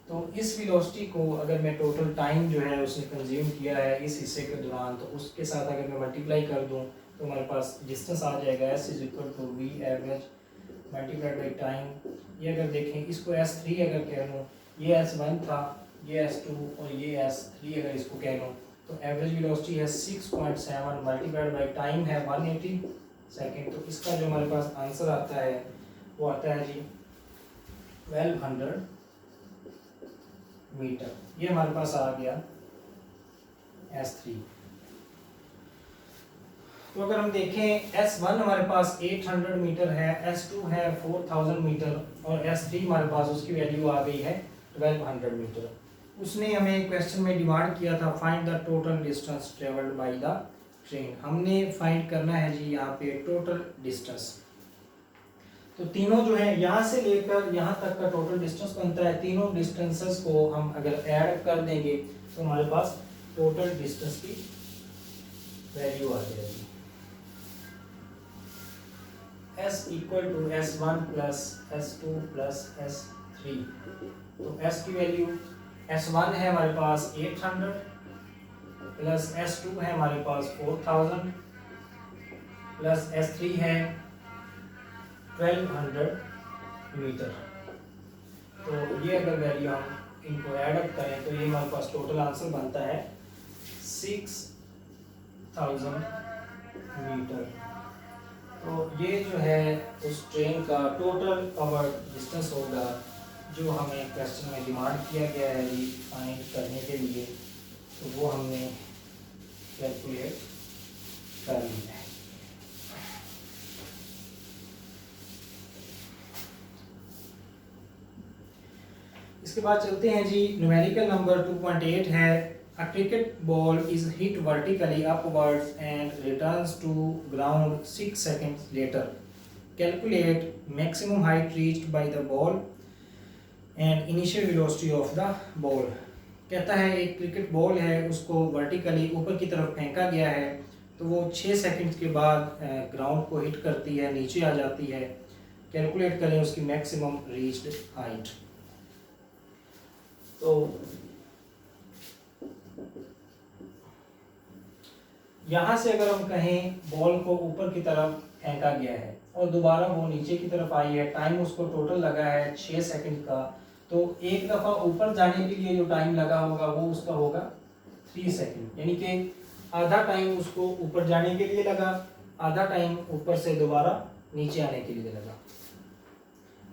तो इस वेलोसिटी को अगर मैं टोटल टाइम जो है उसने कंज्यूम किया है इस हिस्से के दौरान, तो उसके साथ अगर मैं मल्टीप्लाई कर दूं तो हमारे पास डिस्टेंस आ जाएगा S is equal to V average multiplied by time. ये अगर देखें इसको S3 अगर कह लूँ, ये S1 था, ये S2 और ये S3 अगर इसको कह लूँ तो एवरेज वेलोसिटी है 6.7 मल्टीप्लाइड बाई टाइम है 180 सेकेंड। तो इसका जो हमारे पास आंसर आता है वो आता है जी 1200 मीटर। ये हमारे पास आ गया S3। तो अगर हम देखें S1 हमारे पास 800 मीटर है, S2 है 4000 मीटर और S3 हमारे पास उसकी वैल्यू आ गई है 1200 मीटर। उसने हमें क्वेश्चन में डिमांड किया था find the total distance travelled by the train. हमने फाइंड करना है जी यहाँ पे टोटल डिस्टेंस। तो तीनों जो है यहाँ से लेकर यहाँ तक का टोटल डिस्टेंस बनता है। तीनों डिस्टेंसेस को हम अगर ऐड कर देंगे तो हमारे पास टोटल डिस्टेंस की वैल्यू आ जाएगी S equal to S1 plus S2 plus S3। तो S की वैल्यू S1 है हमारे पास 800 प्लस S2 है हमारे पास 4000 प्लस S3 है 1200 मीटर। तो ये अगर वैल्यू हम इनको ऐड अप करें तो ये हमारे पास टोटल आंसर बनता है 6000 मीटर। तो ये जो है उस ट्रेन का टोटल कवर्ड डिस्टेंस होगा जो हमें क्वेश्चन में डिमांड किया गया है फाइंड करने के लिए। तो वो हमने कैलकुलेट कर लिया है। इसके बाद चलते हैं जी, न्यूमेरिकल नंबर 2.8 है। A cricket ball is hit vertically upwards and returns to ground 6 seconds later. Calculate maximum height reached by the ball and initial velocity of the ball. कहता है एक क्रिकेट बॉल है, उसको वर्टिकली ऊपर की तरफ फेंका गया है, तो वो 6 सेकंड के बाद ग्राउंड को हिट करती है, नीचे आ जाती है। कैलकुलेट करें उसकी मैक्सिमम रीच्ड हाइट। तो यहाँ से अगर हम कहें बॉल को ऊपर की तरफ फेंका गया है और दोबारा वो नीचे की तरफ आई है, टाइम उसको टोटल लगा है 6 सेकंड का, तो एक दफ़ा ऊपर जाने के लिए जो टाइम लगा होगा वो उसका होगा 3 सेकंड, यानी कि आधा टाइम उसको ऊपर जाने के लिए लगा, आधा टाइम ऊपर से दोबारा नीचे आने के लिए लगा।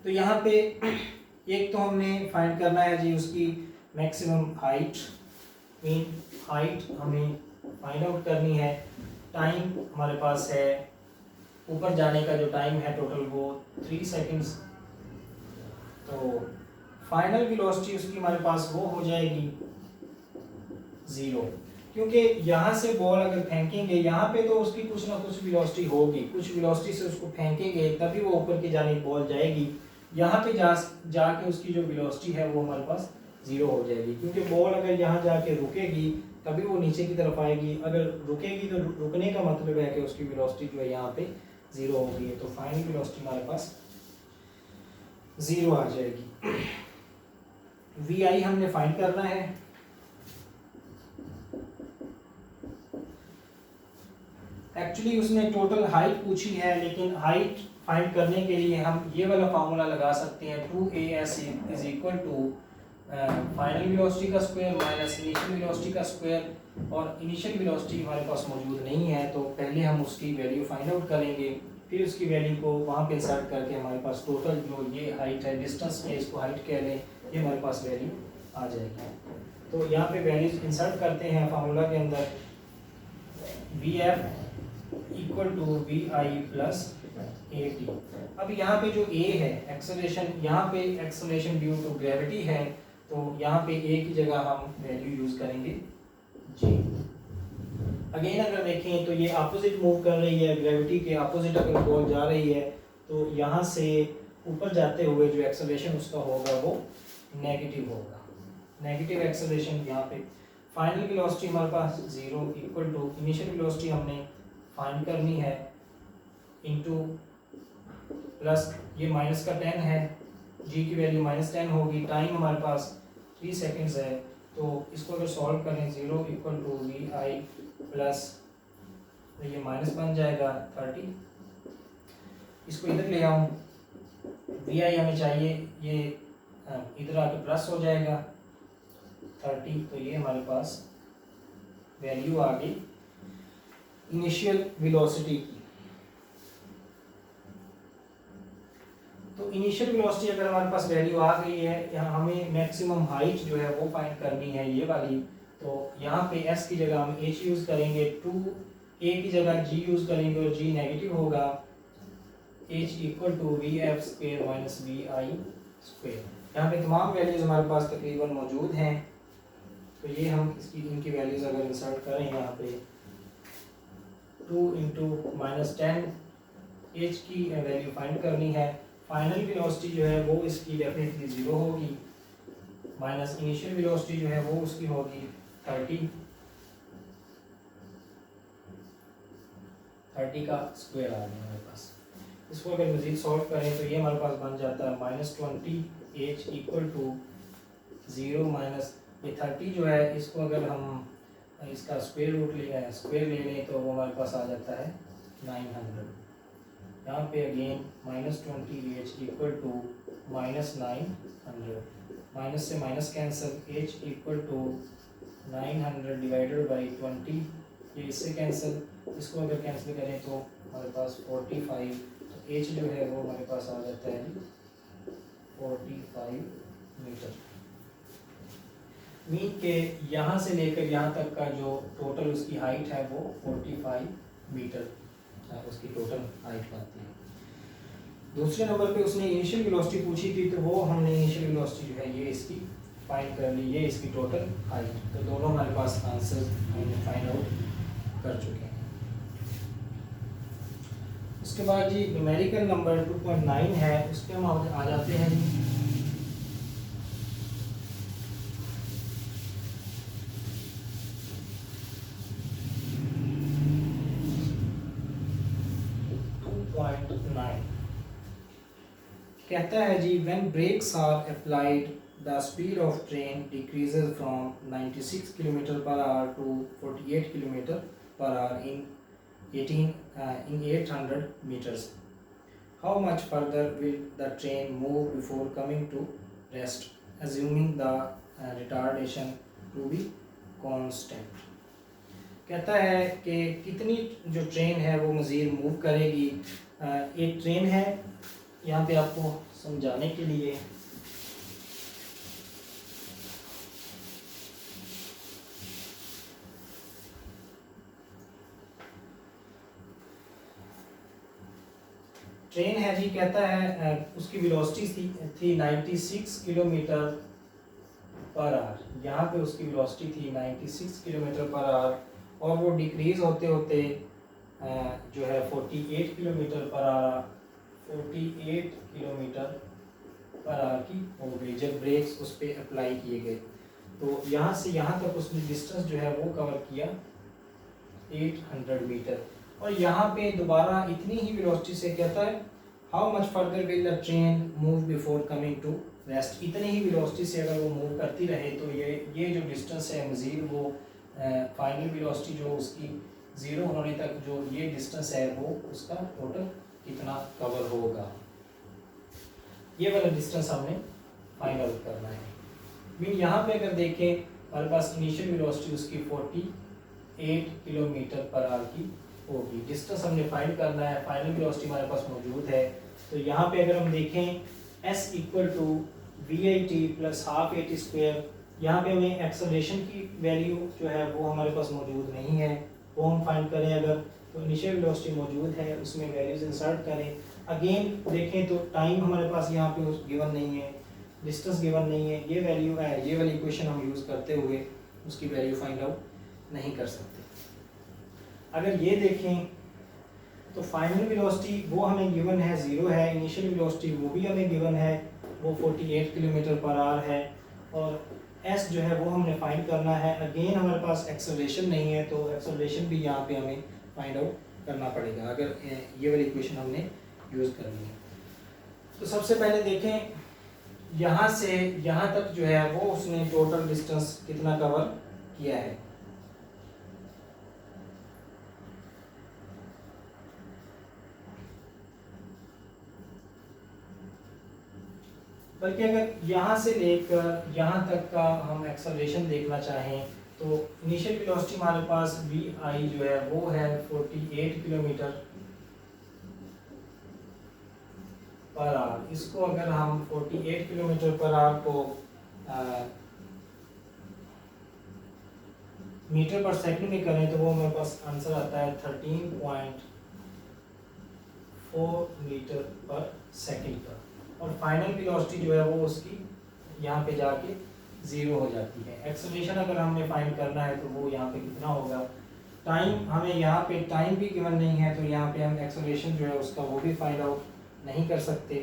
तो यहाँ पे एक तो हमने फाइंड करना है जी उसकी मैक्सिमम हाइट, मीन हाइट हमें फाइंड आउट करनी है। टाइम हमारे पास है, ऊपर जाने का जो टाइम है टोटल वो 3 सेकंड्स। तो फाइनल वेलोसिटी उसकी हमारे पास वो हो जाएगी 0, क्योंकि यहाँ से बॉल अगर फेंकेंगे यहाँ पे तो उसकी कुछ ना कुछ वेलोसिटी होगी, कुछ वेलोसिटी से उसको फेंकेंगे तभी वो ऊपर की जानिब बॉल जाएगी। यहाँ पे जाके उसकी जो वेलोसिटी है वो हमारे पास 0 हो जाएगी, क्योंकि बॉल अगर यहाँ जाके रुकेगी तभी वो नीचे की तरफ आएगी, अगर रुकेगी तो रुकने का मतलब है कि उसकी वेलोसिटी जो है यहाँ पे 0 होगी। तो फाइनल वेलोसिटी हमारे पास 0 आ जाएगी। VI हमने फाइंड करना है। एक्चुअली उसने टोटल हाइट पूछी है, लेकिन हाइट फाइंड करने के लिए हम ये वाला फार्मूला लगा सकते हैं, 2AS is equal to final velocity का स्क्वायर माइनस इनिशियल वेलोसिटी का स्क्वायर, और इनिशियल वेलोसिटी हमारे पास मौजूद नहीं है, तो पहले हम उसकी वैल्यू फाइंड आउट करेंगे, फिर उसकी वैल्यू को वहाँ पे इंसर्ट करके हमारे पास टोटल जो ये हाइट है, डिस्टेंस में इसको हाइट कह लें, ये हमारे पास वैल्यू आ जाएगी। तो यहाँ पे वैल्यूज इंसर्ट करते हैं फार्मूला के अंदर, VF equal to VI plus AT। अब यहाँ पे जो A है एक्सेलरेशन, यहाँ पे एक्सेलरेशन ड्यू टू ग्रेविटी है, तो यहाँ पे A की जगह हम वैल्यू यूज करेंगे G। अगेन अगर देखें तो ये अपोजिट मूव कर रही है, ग्रेविटी के अपोजिट अगर बॉल जा रही है तो यहाँ से ऊपर जाते हुए जो एक्सेलरेशन उसका होगा वो नेगेटिव होगा, नेगेटिव एक्सेलरेशन यहाँ पे। फाइनल वेलोसिटी हमारे पास 0 इक्वल टू इनिशियल वेलोसिटी हमने फाइंड करनी है इनटू प्लस ये माइनस का 10 है, G की वैल्यू -10 होगी, टाइम हमारे पास 3 सेकंड्स है, तो इसको अगर सॉल्व करें 0 इक्वल टू VI प्लस ये माइनस बन जाएगा 30, इसको इधर ले आऊँ, VI हमें चाहिए, ये इधर आके प्लस हो जाएगा 30, तो ये हमारे पास वैल्यू आ गई इनिशियल वेलोसिटी की। तो इनिशियल वेलोसिटी अगर हमारे पास वैल्यू आ गई है, यहाँ हमें मैक्सिमम हाइट जो है वो फाइंड करनी है ये वाली, तो यहाँ पे S की जगह हम H यूज़ करेंगे, 2A की जगह G यूज़ करेंगे और G नेगेटिव होगा, H equal to VF square minus VI square. यहाँ पे तमाम वैल्यूज़ हमारे पास तकरीबन मौजूद हैं, तो ये हम इनकी वैल्यूज़ अगर इंसर्ट करें यहाँ पे 2 इंटू -10 H की वैल्यू फाइंड करनी है, फाइनल वेलोसिटी जो है वो इसकी डेफिनेटली 0 होगी, माइनस इनिशियल वेलोसिटी जो है वो उसकी होगी 30 का स्क्वायर आ गया हमारे पास। इसको अगर मज़ीद सॉल्व करें तो ये हमारे पास बन जाता है -20 H इक्वल टू 0 माइनस ये 30 जो है, इसको अगर हम इसका स्क्वायर रूट स्क्वायर ले लें तो वो हमारे पास आ जाता है 900। यहाँ पे again -20h equal to -900, minus से minus cancel, h equal to 900 divided by 20, ये इससे कैंसिल, इसको अगर कैंसिल करें तो हमारे पास 45, तो h जो है वो हमारे पास आ जाता है 45 मीटर। मीन के यहाँ से लेकर यहाँ तक का जो टोटल उसकी हाइट है वो 45 मीटर उसकी टोटल हाइट बनती है। दूसरे नंबर पे उसने इनिशियल वेलोसिटी पूछी थी, तो वो हमने इनिशियल वेलोसिटी जो है ये इसकी फाइंड कर ली, ये इसकी टोटल हाइट, तो दोनों हमारे पास आंसर हमने फाइंड आउट कर चुके हैं। उसके बाद जी न्यूमेरिकल नंबर 2.9 है, उस पर हम आ जाते हैं जी। कहता है जी when brakes are applied the speed of train decreases from 96 kilometer per hour to 48 kilometer per hour in 800 meters. How much further will the train move before coming to rest, assuming the retardation to be constant? कहता है कि कितनी जो train है वो मज़ीद move करेगी। एक ट्रेन है, यहाँ पे आपको समझाने के लिए ट्रेन है जी। कहता है उसकी वेलोसिटी थी 96 किलोमीटर पर आवर, यहाँ पे उसकी वेलोसिटी थी 96 किलोमीटर पर आवर, और वो डिक्रीज होते होते जो है 48 kilometer per our 48 kilometer per our की हो गई जब ब्रेक्स उस पर अप्लाई किए गए। तो यहाँ से यहाँ तक उसने डिस्टेंस जो है वो कवर किया 800 मीटर, और यहाँ पे दोबारा इतनी ही वेलोसिटी से कहता है how much further will the train move before coming to rest. इतनी ही वेलोसिटी से अगर वो मूव करती रहे तो ये जो डिस्टेंस है मज़ीद वो फाइनल वेलोसिटी जो उसकी ज़ीरो होने तक जो ये डिस्टेंस है वो उसका टोटल कितना कवर होगा, ये वाला डिस्टेंस हमने फाइंड आउट करना है। मीन यहाँ पे अगर देखें हमारे पास इनिशियल वेलोसिटी उसकी 48 किलोमीटर पर आवर की होगी, डिस्टेंस हमने फाइंड करना है, फाइनल वेलोसिटी हमारे पास मौजूद है। तो यहाँ पे अगर हम देखें s equal to VAT plus half AT square, यहाँ पे हमें एक्सेलरेशन की वैल्यू जो है वो हमारे पास मौजूद नहीं है, वो हम फाइंड करें अगर, तो इनिशियल वेलोसिटी मौजूद है उसमें वैल्यूज इंसर्ट करें। अगेन देखें तो टाइम हमारे पास यहाँ पे गिवन नहीं है, डिस्टेंस गिवन नहीं है, ये वैल्यू है, ये वाली इक्वेशन हम यूज़ करते हुए उसकी वैल्यू फाइंड आउट नहीं कर सकते। अगर ये देखें तो फाइनल वेलोसिटी वो हमें गिवन है 0 है, इनिशियल वेलोसिटी वो भी हमें गिवन है वो 48 किलोमीटर पर आवर है, और s जो है वो हमने फाइंड करना है। अगेन हमारे पास एक्सेलरेशन नहीं है, तो एक्सेलरेशन भी यहाँ पे हमें फाइंड आउट करना पड़ेगा अगर ये वाली इक्वेशन हमने यूज़ करनी है। तो सबसे पहले देखें यहाँ से यहाँ तक जो है वो उसने टोटल डिस्टेंस कितना कवर किया है। बल्कि अगर यहाँ से लेकर यहाँ तक का हम एक्सेलरेशन देखना चाहें तो इनिशियल वेलोसिटी हमारे पास VI जो है वो है 48 किलोमीटर पर आवर। इसको अगर हम 48 किलोमीटर पर आवर को मीटर पर सेकंड में करें तो वो हमारे पास आंसर आता है 13.4 मीटर पर सेकंड का, और फाइनल वेलोसिटी जो है वो उसकी यहाँ पे जाके 0 हो जाती है। एक्सेलरेशन अगर हमने फाइंड करना है तो वो यहाँ पे कितना होगा, टाइम हमें यहाँ पे टाइम भी गिवन नहीं है, तो यहाँ पे हम एक्सेलरेशन जो है उसका वो भी फाइंड आउट नहीं कर सकते।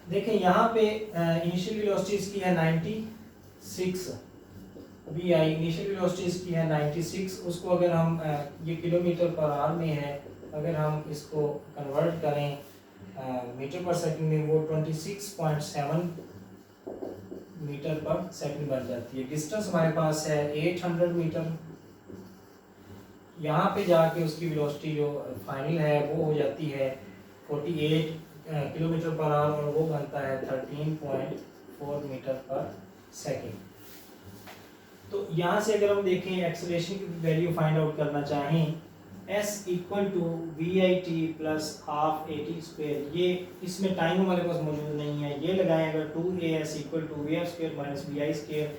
देखें यहाँ पे इनिशियल वेलोसिटी इसकी है 96, VI इनिशियल वेलोसिटी इसकी है 96, उसको अगर हम ये किलोमीटर पर आवर में है, अगर हम इसको कन्वर्ट करें मीटर पर सेकंड में वो 26.7 मीटर पर सेकंड बन जाती है। डिस्टेंस हमारे पास है 800 मीटर। यहाँ पे जाके उसकी वेलोसिटी जो फाइनल है वो हो जाती है 48 किलोमीटर पर आवर और वो बनता है 13.4 मीटर पर सेकंड। तो यहाँ से अगर हम देखें एक्सेलरेशन की वैल्यू फाइंड आउट करना चाहें, s equal to v i t plus half a t square, ये इसमें टाइम हमारे पास मौजूद नहीं है, ये लगाएं अगर 2as equal to v f square minus v i square,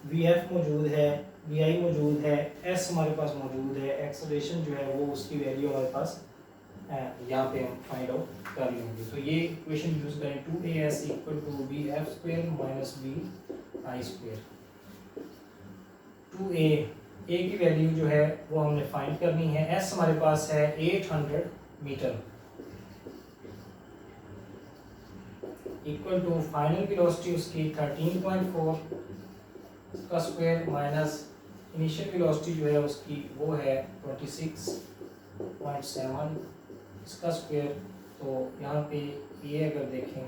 v f मौजूद है, वी आई मौजूद है, s हमारे पास मौजूद है, एक्सेलरेशन जो है वो उसकी वैल्यू हमारे पास यहाँ पे हम फाइंड आउट कर लेंगे। तो ये इक्वेशन यूज करें 2as equal to v f square minus v i square. 2a की वैल्यू जो है वो हमने फाइंड करनी है, s हमारे पास है 800 metre equal to final velocity उसकी 13.4 का स्क्वायर माइनस इनिशियल वेलोसिटी जो है उसकी वो है 26.7 इसका स्क्वायर। तो यहाँ पे ये अगर देखें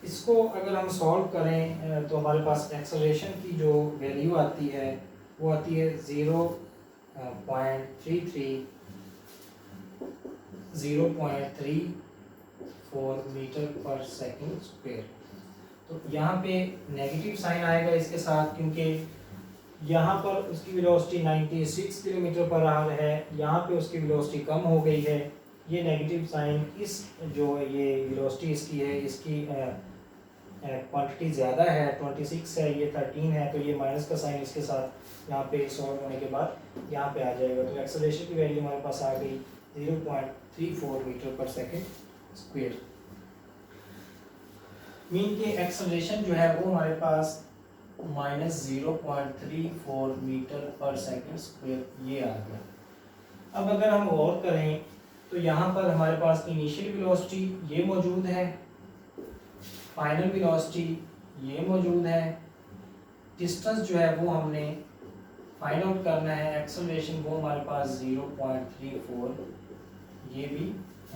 इसको अगर हम सॉल्व करें तो हमारे पास एक्सेलरेशन की जो वैल्यू आती है वो आती है 0.34 मीटर पर सेकंड स्क्वायर। तो यहाँ पे नेगेटिव साइन आएगा इसके साथ, क्योंकि यहाँ पर उसकी वेलोसिटी 96 किलोमीटर पर आवर है, यहाँ पे उसकी वेलोसिटी कम हो गई है। ये नेगेटिव साइन इस जो ये वेलोसिटी इसकी है, इसकी क्वांटिटी ज़्यादा है, 26 है, ये 13 है, तो ये माइनस का साइन इसके साथ यहाँ पे सॉल्व होने के बाद यहाँ पे आ जाएगा। तो एक्सेलरेशन की वैल्यू हमारे पास आ गई 0.34 metre per second square. Mean की एक्सेलरेशन जो है वो हमारे पास -0.34 मीटर पर सेकंड स्क्वायर ये आ गया। अब अगर हम गौर करें तो यहाँ पर हमारे पास इनिशियल वेलोसिटी ये मौजूद है, फाइनल वेलोसिटी ये मौजूद है, डिस्टेंस जो है वो हमने फाइंड आउट करना है, एक्सेलरेशन वो हमारे पास 0.34 ये भी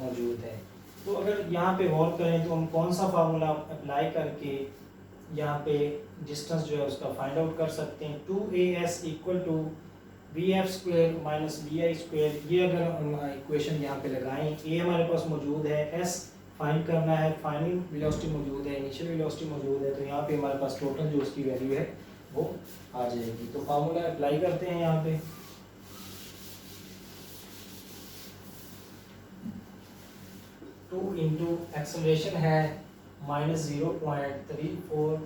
मौजूद है। तो अगर यहाँ पे गौर करें तो हम कौन सा फार्मूला अप्लाई करके यहाँ पे डिस्टेंस जो है उसका फाइंड आउट कर सकते हैं। 2as equal to v f square minus v i square, ये अगर हम इक्वेशन यहाँ पे लगाएं, ए हमारे पास मौजूद है, s फाइंड करना है, फाइनल वेलोसिटी मौजूद है, इनिशियल वेलोसिटी मौजूद है, तो यहाँ पे हमारे पास टोटल जो उसकी वैल्यू है वो आ जाएगी। तो फार्मूला अप्लाई करते हैं यहाँ पे। 2 इंटू एक्सेलरेशन है -0.34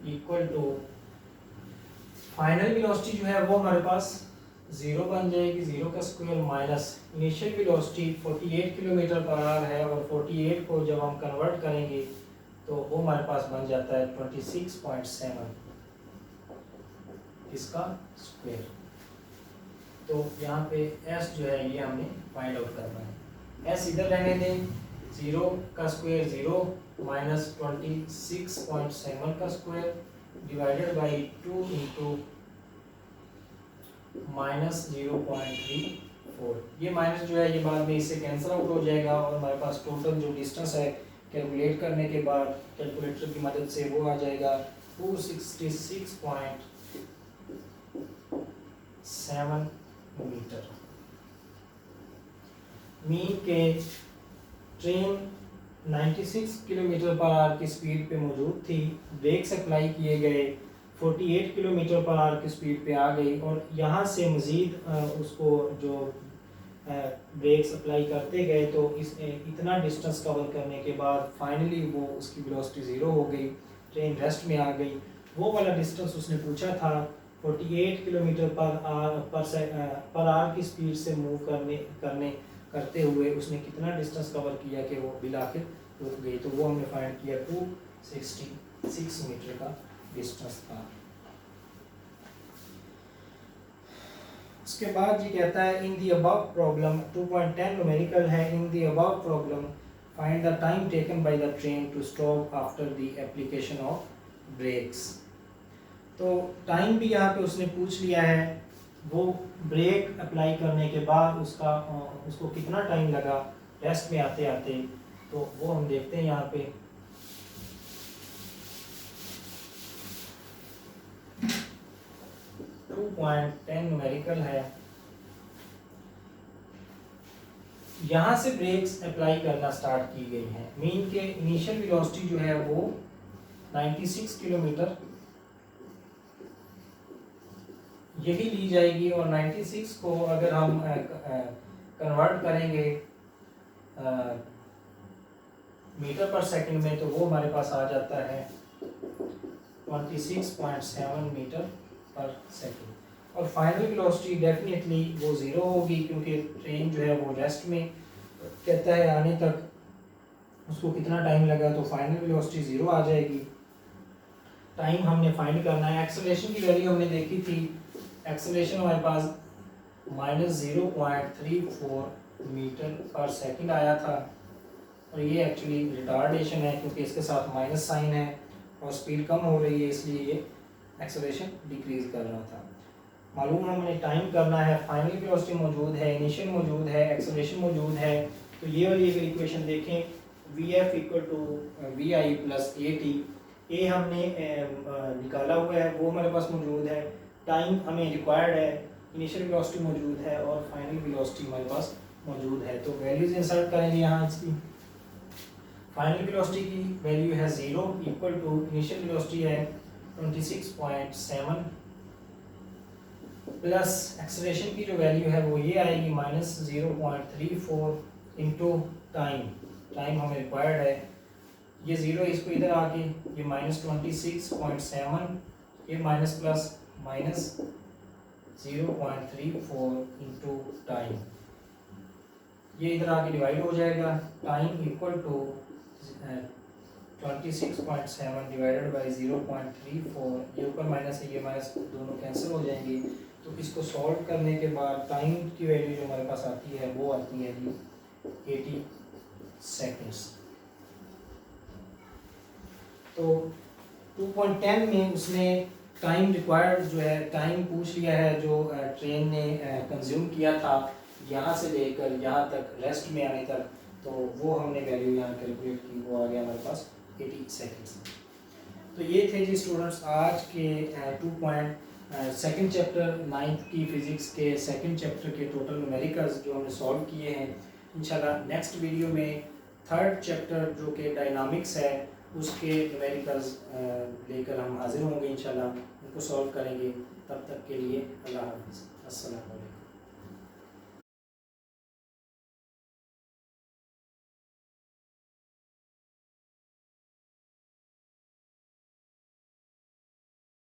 इक्वल टू फाइनल वेलोसिटी जो है वो हमारे पास 0 बन जाएगी, 0 का square minus initial velocity 48 kilometer per our है, और 48 को जब हम कन्वर्ट करेंगे तो वो हमारे पास बन जाता है 26.7 इसका स्क्वायर। तो यहाँ पे s जो है ये हमने फाइंड आउट करना है। s इधर रहने दें, 0 का स्क्वायर 0 माइनस 26.7 का स्क्वायर डिवाइडेड बाई 2 इंटू -0.34। ये माइनस जो है ये बाद में इससे कैंसिल आउट हो जाएगा, और हमारे पास टोटल जो डिस्टेंस है कैलकुलेट करने के बाद कैलकुलेटर की मदद से वो आ जाएगा 266.7 मीटर। मीन के ट्रेन 96 किलोमीटर पर आवर की स्पीड पे मौजूद थी, ब्रेक्स अप्लाई किए गए, 48 किलोमीटर पर आवर की स्पीड पे आ गई, और यहाँ से मज़ीद उसको जो ब्रेक्स अप्लाई करते गए तो इतना डिस्टेंस कवर करने के बाद फाइनली वो उसकी वेलोसिटी 0 हो गई, ट्रेन रेस्ट में आ गई। वो वाला डिस्टेंस उसने पूछा था 48 किलोमीटर पर आवर की स्पीड से मूव करते हुए उसने कितना डिस्टेंस कवर किया कि वो बिलाखिर रुक गई। तो वो हमने फाइंड किया 266 मीटर का डिस्टेंस था। उसके बाद ये कहता है in the above problem 2.10 numerical है, in the above problem find the time taken by the train to stop after the application of brakes. तो टाइम भी यहाँ पे उसने पूछ लिया है, वो ब्रेक अप्लाई करने के बाद उसको कितना टाइम लगा रेस्ट में आते आते, तो वो हम देखते हैं यहाँ पे। टू 2.10 न्यूमेरिकल है। यहाँ से ब्रेक्स अप्लाई करना स्टार्ट की गई है। मीन के इनिशियल वेलोसिटी जो है वो 96 किलोमीटर यही ली जाएगी, और 96 को अगर हम कन्वर्ट करेंगे मीटर पर सेकंड में, तो वो हमारे पास आ जाता है 26.7 मीटर पर सेकंड। और फाइनल वेलोसिटी डेफिनेटली वो ज़ीरो होगी, क्योंकि ट्रेन जो है वो रेस्ट में कहता है आने तक उसको कितना टाइम लगा, तो फाइनल वेलोसिटी ज़ीरो आ जाएगी। टाइम हमने फाइंड करना है। एक्सेलरेशन की वैल्यू हमने देखी थी, एक्सेलरेशन हमारे पास -0.34 मीटर पर सेकंड आया था, और ये एक्चुअली रिटार्डेशन है क्योंकि इसके साथ माइनस साइन है और स्पीड कम हो रही है, इसलिए ये एक्सेलरेशन डिक्रीज कर रहा था। मालूम हमने टाइम करना है, फाइनल वेलोसिटी मौजूद है, इनिशियल मौजूद है, एक्सेलरेशन मौजूद है। तो ये वाली अगर इक्वेशन देखें, Vf = Vi + At, ए हमने निकाला हुआ है, वो हमारे पास मौजूद है। टाइम हमें रिक्वायर्ड है, इनिशियल वेलोसिटी मौजूद है और फाइनल वेलोसिटी हमारे पास मौजूद है। तो वैल्यूज इंसर्ट करेंगे यहाँ इसकी। फाइनल वेलोसिटी की वैल्यू है 0 = इनिशियल वेलोसिटी है 26.7 प्लस एक्सेलरेशन की जो वैल्यू है वो ये आएगी -0.34 इंटू टाइम हमें रिक्वायर्ड है, ये 0 इसको इधर आके ये -26.7, ये माइनस प्लस -0.34 इंटू टाइम, ये इधर आके डिवाइड हो जाएगा। टाइम = 26.7 डिवाइडेड बाई 0.34, ये ऊपर माइनस है, ये माइनस दोनों कैंसिल हो जाएंगे। तो इसको सॉल्व करने के बाद टाइम की वैल्यू जो हमारे पास आती है वो आती है जी 80 सेकेंड्स। तो 2.10 में उसने टाइम रिक्वायर्ड जो है, टाइम पूछ लिया है जो ट्रेन ने कंज्यूम किया था यहाँ से लेकर यहाँ तक रेस्ट में आने तक, तो वो हमने वैल्यू यहाँ कैलकुलेट की, वो आ गया हमारे पास 80 सेकेंड्स। तो ये थे जी स्टूडेंट्स आज के सेकंड चैप्टर 9th की फिज़िक्स के सेकंड चैप्टर के टोटल न्यूमेरिकल्स जो हमने सॉल्व किए हैं। इंशाल्लाह नेक्स्ट वीडियो में थर्ड चैप्टर जो कि डायनामिक्स है उसके न्यूमेरिकल्स लेकर हम हाजिर होंगे इंशाल्लाह, उनको सॉल्व करेंगे। तब तक के लिए अल्लाह हाफ़िज़, अस्सलाम वालेकुम।